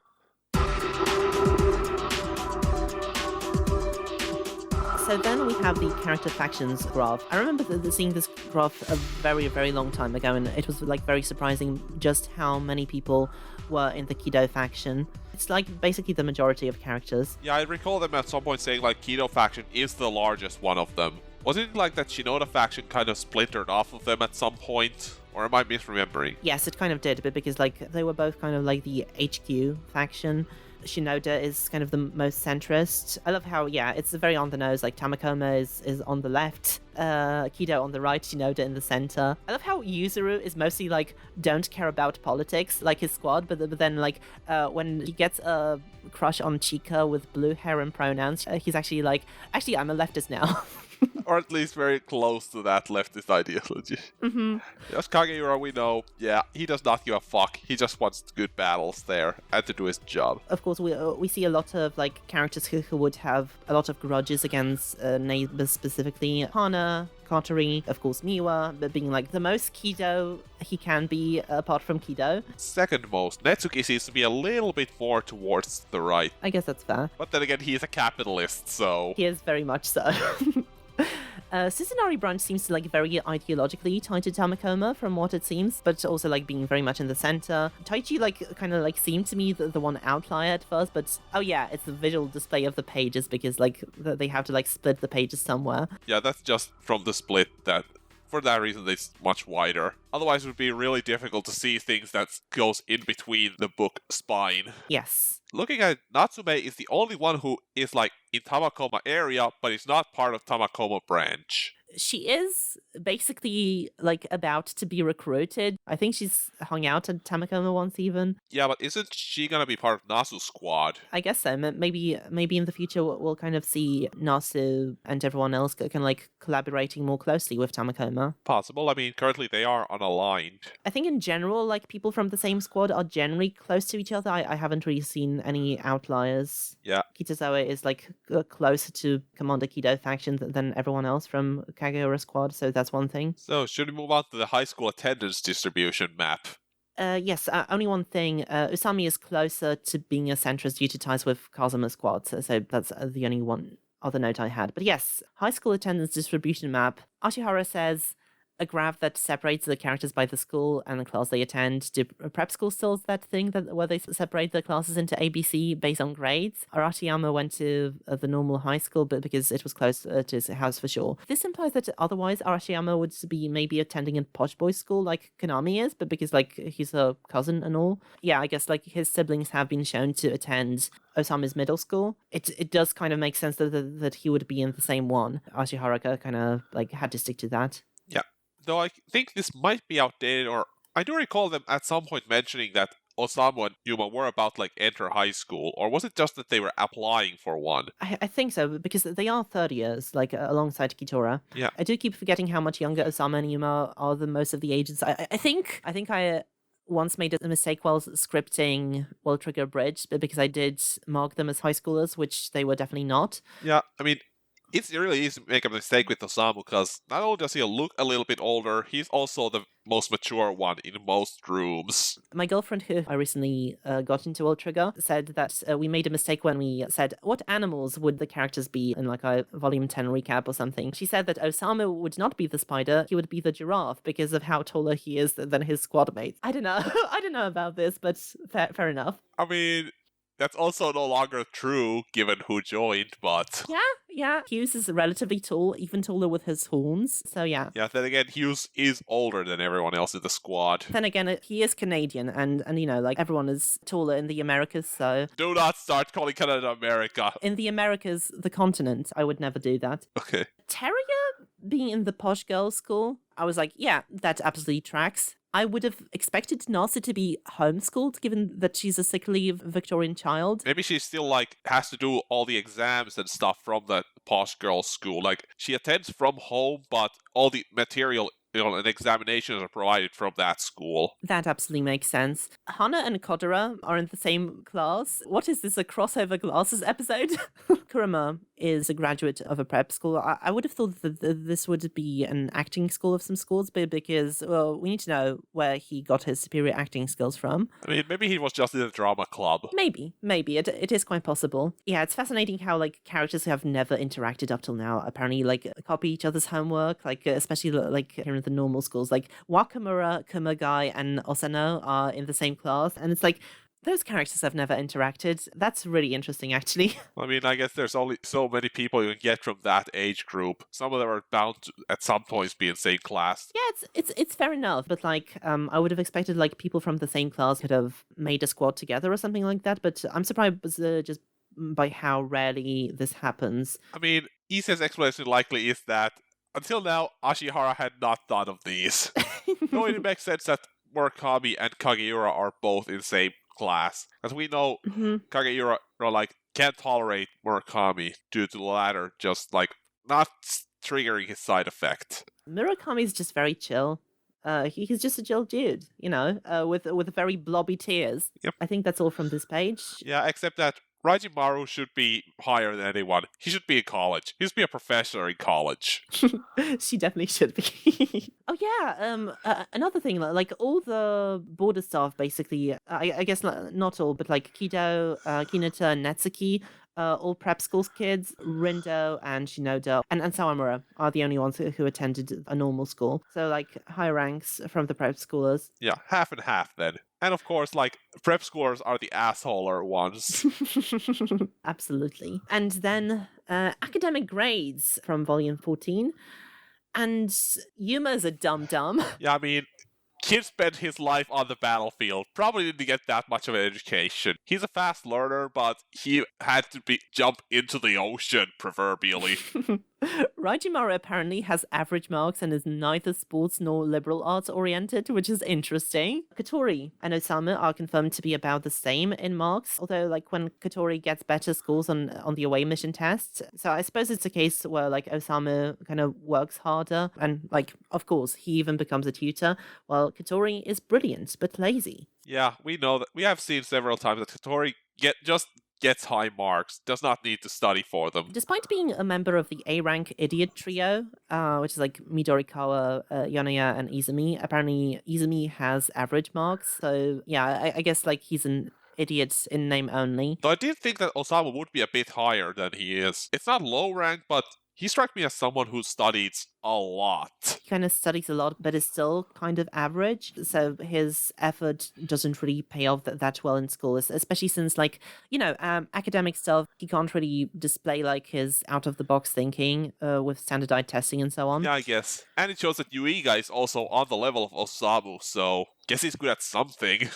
So then we have the character factions graph. I remember seeing this graph a very, very long time ago, and it was like very surprising just how many people were in the Kido faction. It's like basically the majority of characters. Yeah, I recall them at some point saying like Kido faction is the largest one of them. Wasn't it like that Shinoda faction kind of splintered off of them at some point? Or am I misremembering? Yes, it kind of did, but because like they were both kind of like the HQ faction. Shinoda is kind of the most centrist. I love how, yeah, it's very on the nose. Like Tamakoma is on the left, Kido on the right, Shinoda in the center. I love how Yuzuru is mostly like don't care about politics, like his squad, but then like when he gets a crush on Chika with blue hair and pronouns, he's actually like, actually I'm a leftist now. Or at least very close to that leftist ideology. Yes, Kageura, we know, yeah, he does not give a fuck. He just wants good battles there and to do his job. Of course, we see a lot of like characters who would have a lot of grudges against neighbors, specifically Hana, Katori, of course Miwa, but being like the most Kido he can be apart from Kido. Second most, Netsuki seems to be a little bit more towards the right. I guess that's fair. But then again, he is a capitalist, so... He is very much so. Susanari branch seems to like very ideologically tied to Tamakoma from what it seems, but also like being very much in the center. Taichi like kind of like seemed to me the one outlier at first, but oh yeah, it's the visual display of the pages because like they have to like split the pages somewhere. Yeah, that's just from the split that... For that reason, it's much wider. Otherwise, it would be really difficult to see things that goes in between the book spine. Yes. Looking at it, Natsume is the only one who is like in Tamakoma area, but is not part of Tamakoma branch. She is basically like about to be recruited. I think she's hung out at Tamakoma once even. Yeah, but isn't she gonna be part of Nasu's squad? I guess so. Maybe in the future we'll kind of see Nasu and everyone else kind of like collaborating more closely with Tamakoma. Possible. I mean, currently they are unaligned. I think in general, like people from the same squad are generally close to each other. I haven't really seen any outliers. Yeah. Kitazawa is like closer to Commander Kido faction than everyone else from Kageura squad, so that's one thing. So, should we move on to the high school attendance distribution map? Yes, only one thing. Usami is closer to being a centrist due to ties with Kazuma's squad, so that's the only one other note I had. But yes, high school attendance distribution map. Ashihara says a graph that separates the characters by the school and the class they attend. Do prep schools still that thing where they separate the classes into ABC based on grades? Arashiyama went to the normal high school, but because it was close to his house for sure. This implies that otherwise Arashiyama would be maybe attending a posh boys school like Konami is, but because like he's a cousin and all. Yeah, I guess like his siblings have been shown to attend Osama's middle school. It does kind of make sense that he would be in the same one. Ashihara kind of like had to stick to that. Yeah. Though I think this might be outdated, or I do recall them at some point mentioning that Osamu and Yuma were about like enter high school, or was it just that they were applying for one? I think so, because they are third years, like alongside Kitora. Yeah. I do keep forgetting how much younger Osama and Yuma are than most of the agents. I think I once made a mistake while scripting World Trigger Bridge, because I did mark them as high schoolers, which they were definitely not. Yeah, I mean, it's really easy to make a mistake with Osamu because not only does he look a little bit older, he's also the most mature one in most rooms. My girlfriend, who I recently got into World Trigger, said that we made a mistake when we said, what animals would the characters be in like a Volume 10 recap or something? She said that Osamu would not be the spider, he would be the giraffe because of how taller he is than his squad mates. I don't know. I don't know about this, but fair enough. I mean, that's also no longer true given who joined, but... Yeah. Hughes is relatively tall, even taller with his horns, so yeah. Yeah, then again, Hughes is older than everyone else in the squad. Then again, he is Canadian, and you know, like, everyone is taller in the Americas, so... Do not start calling Canada America. In the Americas, the continent, I would never do that. Okay. Terrier being in the posh girls' school, I was like, yeah, that absolutely tracks. I would have expected Nasa to be homeschooled, given that she's a sick leave Victorian child. Maybe she still, like, has to do all the exams and stuff from the posh girls' school. Like, she attends from home, but all the material, and examinations are provided from that school. That absolutely makes sense. Hana and Kodera are in the same class. What is this, a crossover glasses episode? Kurama is a graduate of a prep school. I would have thought that this would be an acting school of some sorts, but because, well, we need to know where he got his superior acting skills from. I mean, maybe he was just in a drama club. Maybe. It is quite possible. Yeah, it's fascinating how, like, characters who have never interacted up till now apparently, like, copy each other's homework, like, especially, like, here in the normal schools. Like, Wakamura, Kumagai, and Osano are in the same class, and it's like, those characters have never interacted. That's really interesting, actually. I mean, I guess there's only so many people you can get from that age group. Some of them are bound to, at some points, be in the same class. Yeah, it's fair enough, but like, I would have expected like people from the same class could have made a squad together or something like that. But I'm surprised just by how rarely this happens. I mean, Isa's explanation likely is that until now, Ashihara had not thought of these. Though it makes sense that Murakami and Kageura are both in the same class. As we know, Kageura like can't tolerate Murakami due to the latter just like not triggering his side effect. Murakami's just very chill. He's just a chill dude, with very blobby tears. Yep. I think that's all from this page. Yeah, except that Rajimaru should be higher than anyone. He should be in college. He should be a professor in college. She definitely should be. Oh yeah, another thing, like all the border staff, basically, I guess not all, but like Kido, Hinata, and Natsuki, all prep schools kids, Rindo and Shinoda and Sawamura are the only ones who attended a normal school. So like high ranks from the prep schoolers. Yeah, half and half then. And of course, like, prep schoolers are the assholer ones. Absolutely. And then academic grades from volume 14. And Yuma's a dum-dum. Yeah, I mean, kid spent his life on the battlefield. Probably didn't get that much of an education. He's a fast learner, but he had to jump into the ocean, proverbially. Rajimaru apparently has average marks and is neither sports nor liberal arts oriented, which is interesting. Katori and Osamu are confirmed to be about the same in marks, although like when Katori gets better scores on the away mission tests. So I suppose it's a case where like Osamu kind of works harder and like, of course, he even becomes a tutor, while Katori is brilliant but lazy. Yeah, we know that. We have seen several times that Katori gets high marks, does not need to study for them. Despite being a member of the A-rank idiot trio, which is like Midorikawa, Yonaya, and Izumi, apparently Izumi has average marks. So yeah, I guess like he's an idiot in name only. Though I did think that Osamu would be a bit higher than he is. It's not low rank, but he struck me as someone who studies a lot. He kind of studies a lot, but is still kind of average. So his effort doesn't really pay off that well in school, especially since, like, academic stuff, he can't really display, like, his out-of-the-box thinking with standardized testing and so on. Yeah, I guess. And it shows that Yuiga is also on the level of Osamu, so Guess he's good at something.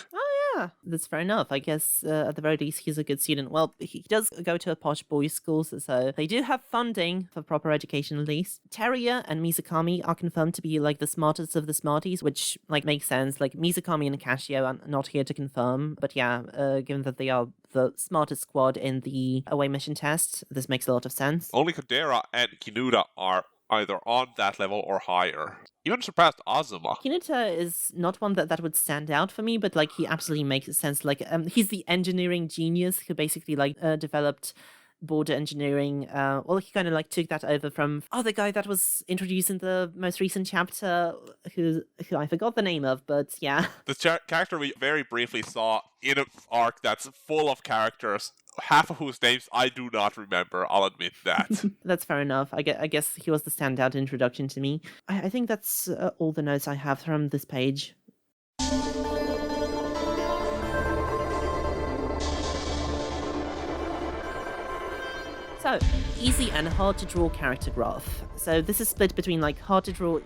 Yeah, that's fair enough. I guess at the very least, he's a good student. Well, he does go to a posh boys' school, so they do have funding for proper education at least. Teruya and Mizukami are confirmed to be like the smartest of the smarties, which like makes sense. Like Mizukami and Kashio are not here to confirm, but yeah, given that they are the smartest squad in the away mission test, this makes a lot of sense. Only Kodera and Kinuda are either on that level or higher. Even surpassed Azuma. Hinata is not one that would stand out for me, but like he absolutely makes sense. Like he's the engineering genius who basically like developed border engineering. Well, he kind of like took that over from the guy that was introduced in the most recent chapter, who I forgot the name of, but yeah. The character we very briefly saw in an arc that's full of characters, half of whose names I do not remember, I'll admit that. That's fair enough. I guess he was the standout introduction to me. I think that's all the notes I have from this page. So, easy and hard to draw character graph. So this is split between like hard to draw,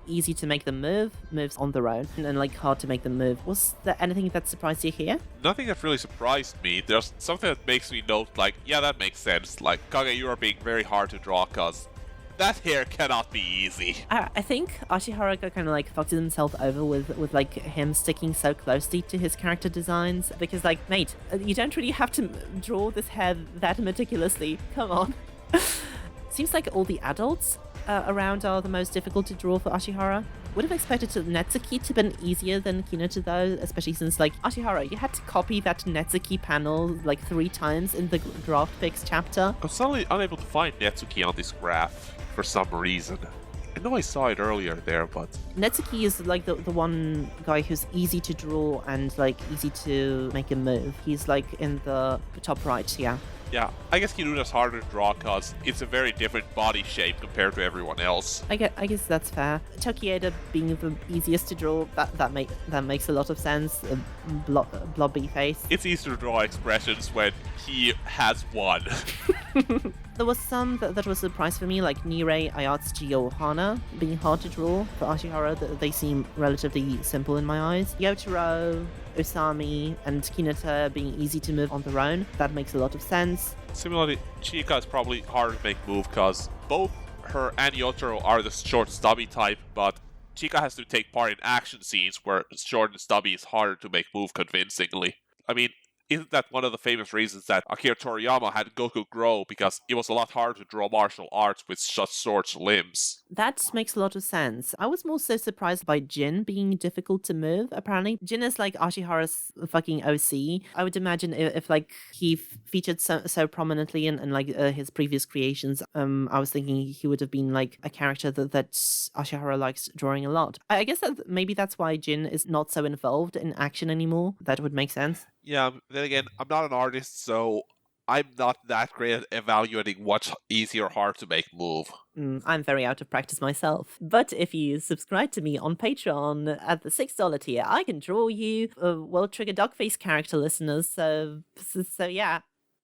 easy to make them move, moves on their own, and then like hard to make them move. Was there anything that surprised you here? Nothing that really surprised me. There's something that makes me note, like, yeah, that makes sense. Like, Kage, you are being very hard to draw, cause that hair cannot be easy. I think Ashihara kind of like fucked himself over with like him sticking so closely to his character designs, because like, mate, you don't really have to draw this hair that meticulously. Come on. Seems like all the adults around are the most difficult to draw for Ashihara. Would have expected Netsuki to have been easier than Kinuta though, especially since like Ashihara, you had to copy that Netsuki panel like 3 times in the draft picks chapter. I'm suddenly unable to find Netsuki on this graph for some reason. I know I saw it earlier there, but... Netsuki is like the one guy who's easy to draw and like easy to make a move. He's like in the top right, yeah. Yeah, I guess Kinuta's harder to draw because it's a very different body shape compared to everyone else. I guess that's fair. Tokieda being the easiest to draw, that makes a lot of sense. Blobby face. It's easier to draw expressions when he has one. There was some that was a surprise for me, like Nirei, Ayatsuchi, or Hana being hard to draw. For Ashihara, they seem relatively simple in my eyes. Yotaro, Usami, and Kinuta being easy to move on their own. That makes a lot of sense. Similarly, Chika is probably harder to make move because both her and Yotaro are the short stubby type, but Chika has to take part in action scenes where short and stubby is harder to make move convincingly. I mean, isn't that one of the famous reasons that Akira Toriyama had Goku grow, because it was a lot harder to draw martial arts with such short limbs? That makes a lot of sense. I was more so surprised by Jin being difficult to move. Apparently, Jin is like Ashihara's fucking OC. I would imagine if like he featured so prominently in like his previous creations, I was thinking he would have been like a character that Ashihara likes drawing a lot. I guess that maybe that's why Jin is not so involved in action anymore. That would make sense. Yeah, then again, I'm not an artist, so I'm not that great at evaluating what's easy or hard to make move. I'm very out of practice myself. But if you subscribe to me on Patreon at the $6 tier, I can draw you World Trigger Duckface character listeners. So yeah,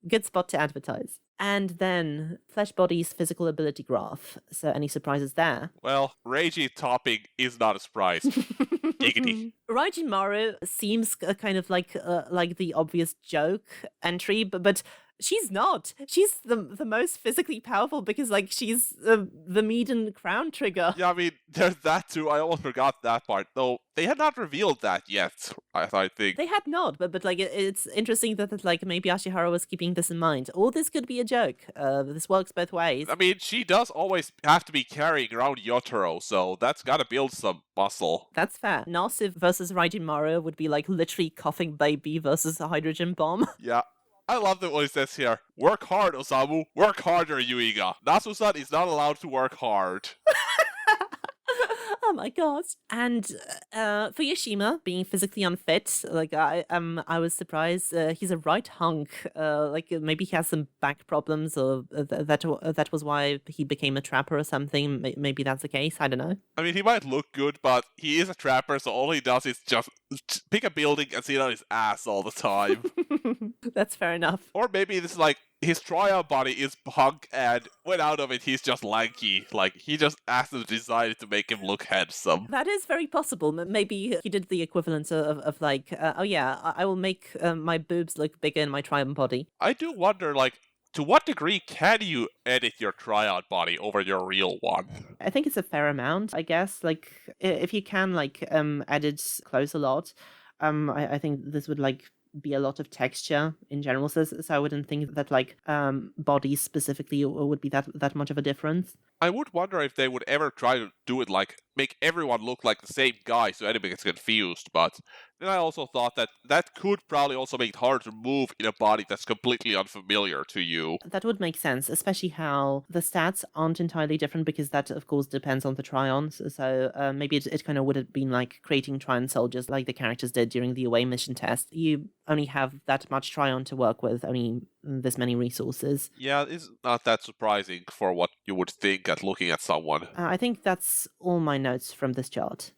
good spot to advertise. And then Flesh Body's physical ability graph. So any surprises there? Well, Reiji topping is not a surprise. Giggity. Raijin Maru seems kind of like the obvious joke entry, but she's not. She's the most physically powerful because like she's the Medan crown trigger. Yeah, I mean, there's that too. I almost forgot that part. Though they had not revealed that yet, I think. They had not, but like it's interesting that like maybe Ashihara was keeping this in mind. Or this could be a joke. This works both ways. I mean, she does always have to be carrying around Yotaro, so that's gotta build some muscle. That's fair. Nasif versus Raijin Maru would be like literally coughing baby versus a hydrogen bomb. Yeah. I love that what he says here. Work hard, Osamu. Work harder, Yuiga. Nasu-san is not allowed to work hard. Oh my god. And for Yoshima being physically unfit, like I was surprised. He's a right hunk. Like maybe he has some back problems, or that was why he became a trapper or something. Maybe that's the case. I don't know. I mean, he might look good, but he is a trapper, so all he does is just pick a building and sit on his ass all the time. That's fair enough. Or maybe this is like his tryout body is punk, and when out of it, he's just lanky. Like, he just asked the designer to make him look handsome. That is very possible. Maybe he did the equivalent of like, oh yeah, I will make my boobs look bigger in my triumph body. I do wonder, like, to what degree can you edit your tryout body over your real one? I think it's a fair amount, I guess. Like, if you can, like, edit clothes a lot, I think this would, like, be a lot of texture in general. So I wouldn't think that, like, bodies specifically would be that much of a difference. I would wonder if they would ever try to do it, like, make everyone look like the same guy so anybody gets confused, but then I also thought that could probably also make it hard to move in a body that's completely unfamiliar to you. That would make sense, especially how the stats aren't entirely different, because that, of course, depends on the try-ons. So maybe it kind of would have been like creating try-on soldiers like the characters did during the away mission test. You only have that much try-on to work with, only this many resources. Yeah, it's not that surprising for what you would think at looking at someone. I think that's all my notes from this chart.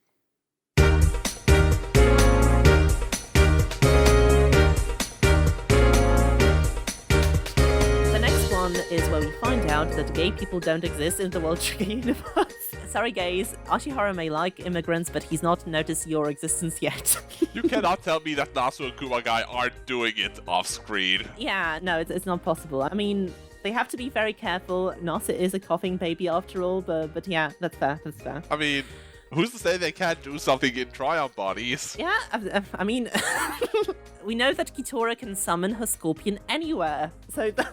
Is where we find out that gay people don't exist in the World Trigger universe. Sorry, gays. Ashihara may like immigrants, but he's not noticed your existence yet. You cannot tell me that Nasu and Kumagai aren't doing it off screen. Yeah, no, it's not possible. I mean, they have to be very careful. Nasu is a coughing baby after all, but yeah, that's fair. That's fair. I mean, who's to say they can't do something in Triumph bodies? Yeah, I mean, we know that Kitora can summon her scorpion anywhere, so that...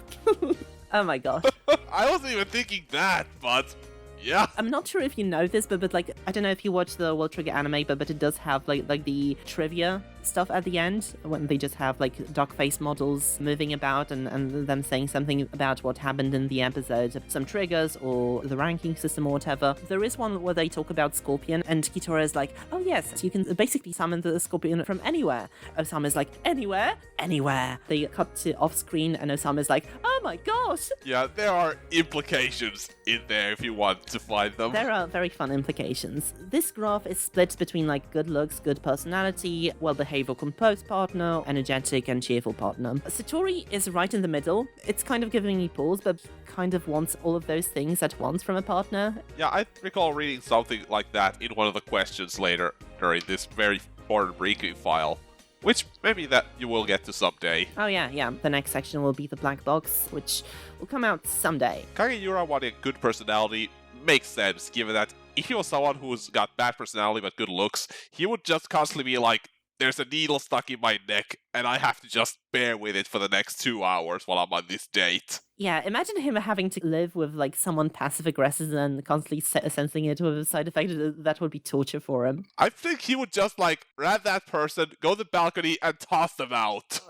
Oh my gosh. I wasn't even thinking that, but yeah. I'm not sure if you know this, but like, I don't know if you watch the World Trigger anime, but it does have like the trivia stuff at the end when they just have like Duckface models moving about and them saying something about what happened in the episode, some triggers or the ranking system or whatever. There is one where they talk about Scorpion and Kitora is like, oh yes, you can basically summon the Scorpion from anywhere. Osama's like, anywhere? Anywhere. They cut to off screen and Osama's like, oh my gosh. Yeah, there are implications in there if you want to find them. There are very fun implications. This graph is split between like good looks, good personality, well-behaved or composed partner, energetic and cheerful partner. Satori is right in the middle. It's kind of giving me pause, but kind of wants all of those things at once from a partner. Yeah, I recall reading something like that in one of the questions later during this very important briefing file, which maybe that you will get to someday. Oh yeah. The next section will be the black box, which will come out someday. Kageura wanting a good personality makes sense, given that if he was someone who's got bad personality but good looks, he would just constantly be like, there's a needle stuck in my neck, and I have to just bear with it for the next 2 hours while I'm on this date. Yeah, imagine him having to live with like someone passive-aggressive and constantly sensing it with a side effect. That would be torture for him. I think he would just like grab that person, go to the balcony, and toss them out.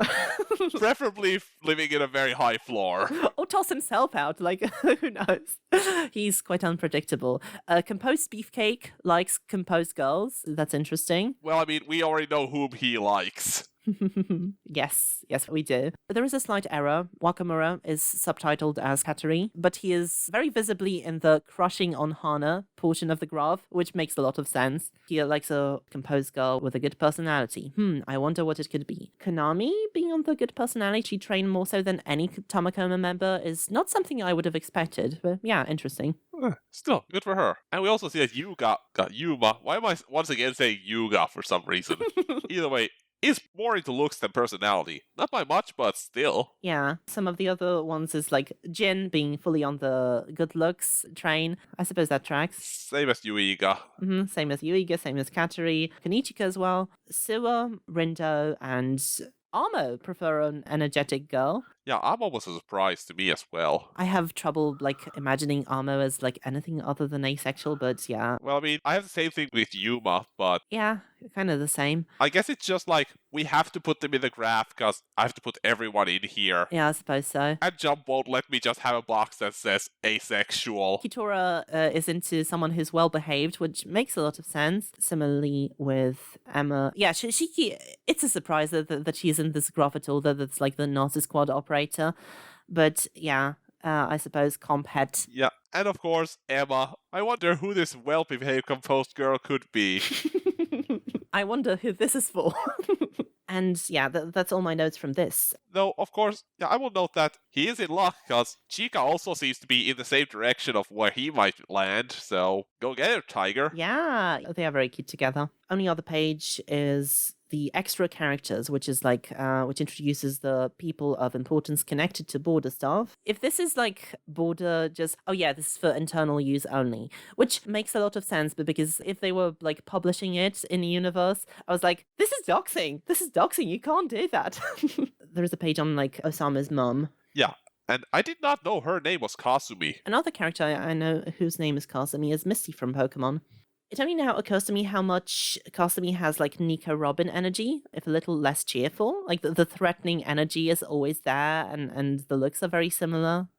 Preferably living in a very high floor. Or toss himself out, like, who knows? He's quite unpredictable. Composed Beefcake likes composed girls. That's interesting. Well, I mean, we already know whom he likes. Yes, we do. There is a slight error. Wakamura is subtitled as Katori, but he is very visibly in the crushing on Hana portion of the graph, which makes a lot of sense. He likes a composed girl with a good personality. I wonder what it could be. Konami being on the good personality train more so than any Tamakoma member is not something I would have expected, but yeah, interesting. Still, good for her. And we also see that Yuga got Yuma. Why am I once again saying Yuga for some reason? Either way, is more into looks than personality. Not by much, but still. Yeah, some of the other ones is like Jin being fully on the good looks train. I suppose that tracks. Same as Yuiga. Same as Yuiga, same as Katori. Konichika as well. Suwa, Rindo, and Amo prefer an energetic girl. Yeah, Amo was a surprise to me as well. I have trouble, like, imagining Amo as, like, anything other than asexual, but yeah. Well, I mean, I have the same thing with Yuma, but... Yeah, kind of the same. I guess it's just like, we have to put them in the graph, because I have to put everyone in here. Yeah, I suppose so. And Jump won't let me just have a box that says asexual. Kitora is into someone who's well-behaved, which makes a lot of sense. Similarly with Emma. Yeah, Shiki, it's a surprise that she's in this graph at all, that it's like the Nazi Squad operator. But yeah, I suppose Comphet. Yeah, and of course, Emma. I wonder who this well-behaved composed girl could be. I wonder who this is for. And yeah, that's all my notes from this. Though, of course, yeah, I will note that he is in luck, because Chica also seems to be in the same direction of where he might land, so go get it, Tiger. Yeah, they are very cute together. Only other page is the extra characters, which is which introduces the people of importance connected to Border staff. If this is Border just, oh yeah, this is for internal use only, which makes a lot of sense, but because if they were publishing it in the universe, I was like, this is doxing, you can't do that. There is a page on Osama's mum. Yeah. And I did not know her name was Kasumi. Another character I know whose name is Kasumi is Misty from Pokemon. It only now occurs to me how much Kasumi has Nico Robin energy, if a little less cheerful. The threatening energy is always there, and the looks are very similar.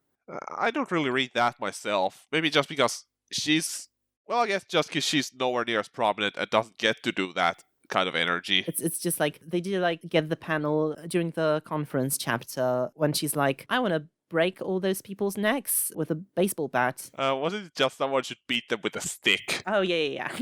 I don't really read that myself. Maybe just because she's... Well, I guess just because she's nowhere near as prominent and doesn't get to do that kind of energy. It's just they do get the panel during the conference chapter when she's like, I want to break all those people's necks with a baseball bat. Wasn't it just someone should beat them with a stick? Oh, yeah.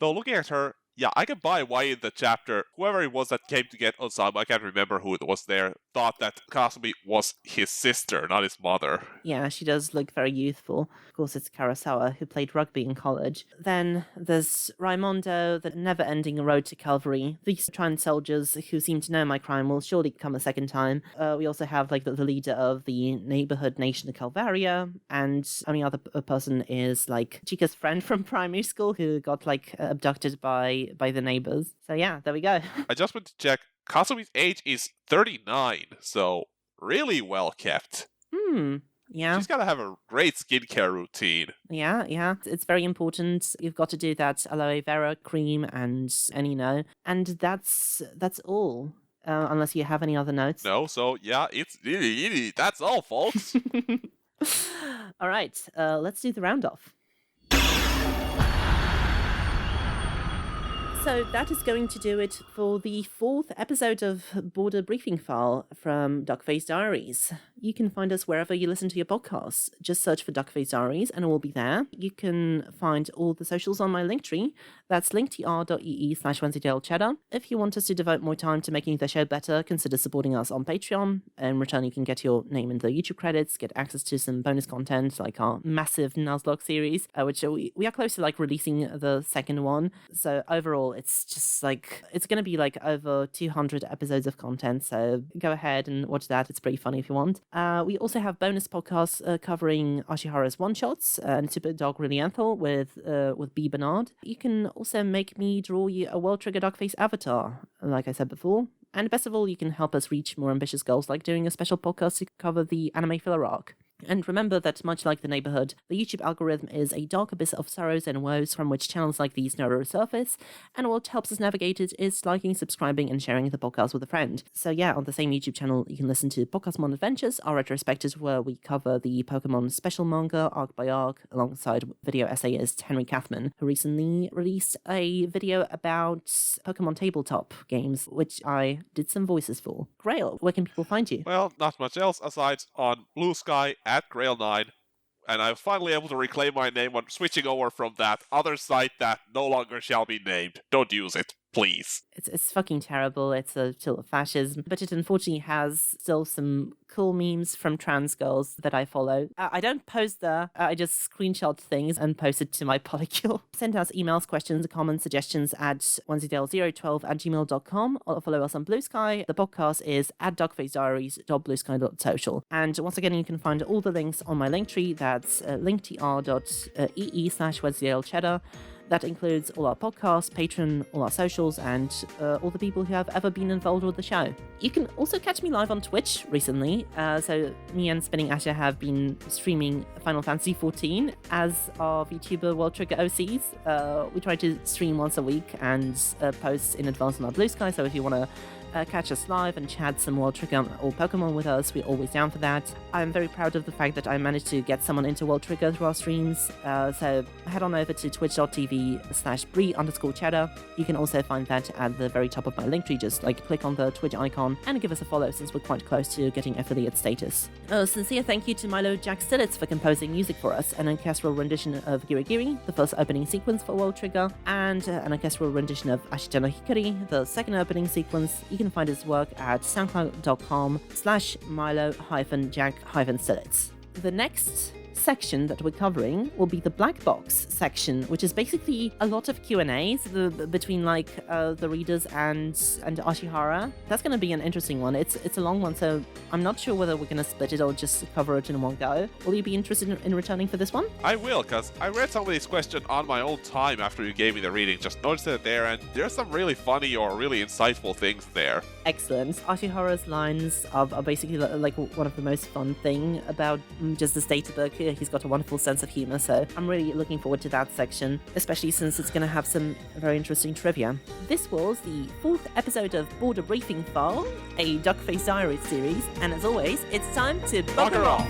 So looking at her, yeah, I can buy why in the chapter, whoever it was that came to get Osama, I can't remember who it was there, thought that Kasumi was his sister, not his mother. Yeah, she does look very youthful. Of course, it's Kurosawa, who played rugby in college. Then there's Raimondo, the never-ending road to Calvary. These trans soldiers who seem to know my crime will surely come a second time. We also have the leader of the neighborhood nation of Calvaria, and only other person is Chica's friend from primary school who got abducted by the neighbors. So yeah, there we go. I just went to check. Kasumi's age is 39, so really well kept. Yeah. She's got to have a great skincare routine. Yeah. It's very important. You've got to do that aloe vera cream and that's all. Unless you have any other notes. No, so yeah, it's that's all, folks. All right, let's do the round-off. So that is going to do it for the 4th episode of Border Briefing File from Duckface Diaries. You can find us wherever you listen to your podcasts. Just search for Duckface Diaries and it will be there. You can find all the socials on my Linktree. That's linktr.ee/Wensleydale Cheddar. If you want us to devote more time to making the show better, consider supporting us on Patreon. In return, you can get your name in the YouTube credits, get access to some bonus content like our massive Nuzlocke series, which we are close to releasing the second one. So overall, it's just it's going to be over 200 episodes of content. So go ahead and watch that. It's pretty funny if you want. We also have bonus podcasts covering Ashihara's one-shots and Super Dog Relianthal with B. Bernard. You can also make me draw you a World Trigger Duckface avatar, like I said before. And best of all, you can help us reach more ambitious goals, like doing a special podcast to cover the anime filler arc. And remember that, much like the neighborhood, the YouTube algorithm is a dark abyss of sorrows and woes from which channels like these never surface, and what helps us navigate it is liking, subscribing, and sharing the podcast with a friend. So yeah, on the same YouTube channel, you can listen to Pokemon Adventures, our retrospective where we cover the Pokemon special manga, arc by arc, alongside video essayist Henry Kathman, who recently released a video about Pokemon tabletop games, which I did some voices for. Grail, where can people find you? Well, not much else aside on Blue Sky at Grail9, and I'm finally able to reclaim my name when switching over from that other site that no longer shall be named. Don't use it, please. It's fucking terrible. It's a tool of fascism, but it unfortunately has still some cool memes from trans girls that I follow. I don't post there. I just screenshot things and post it to my polycule. Send us emails, questions, comments, suggestions at wensleydale012@gmail.com or follow us on Blue Sky. The podcast is at duckfacediaries.bluesky.social. And once again, you can find all the links on my Linktree. That's linktr.ee/Wensleydale Cheddar. That includes all our podcasts, Patreon, all our socials, and all the people who have ever been involved with the show. You can also catch me live on Twitch recently. So me and Spinning Asher have been streaming Final Fantasy XIV as our VTuber World Trigger OCs. We try to stream once a week and post in advance on our Blue Sky. So if you want to catch us live and chat some World Trigger or Pokemon with us, we're always down for that. I'm very proud of the fact that I managed to get someone into World Trigger through our streams. So head on over to twitch.tv/Brie_Cheddar. You can also find that at the very top of my Linktree. Just click on the Twitch icon and give us a follow, since we're quite close to getting affiliate status. A sincere thank you to Milo Jack Stillitz for composing music for us, an orchestral rendition of Giri Giri, the first opening sequence for World Trigger, and an orchestral rendition of Ashitano Hikari, the second opening sequence. You you can find his work at soundcloud.com/Milo-Jack-Stillitz. The next section that we're covering will be the black box section, which is basically a lot of Q&As between the readers and Ashihara. That's going to be an interesting one. It's a long one, so I'm not sure whether we're going to split it or just cover it in one go. Will you be interested in returning for this one? I will, because I read some of these questions on my own time after you gave me the reading. Just noticed it there, and there's some really funny or really insightful things there. Excellent. Ashihara's lines are basically like one of the most fun thing about just this data book. He's got a wonderful sense of humor, so I'm really looking forward to that section, especially since it's going to have some very interesting trivia. This was the 4th episode of Border Briefing File, a Duckface Diaries series, and as always, it's time to bugger off!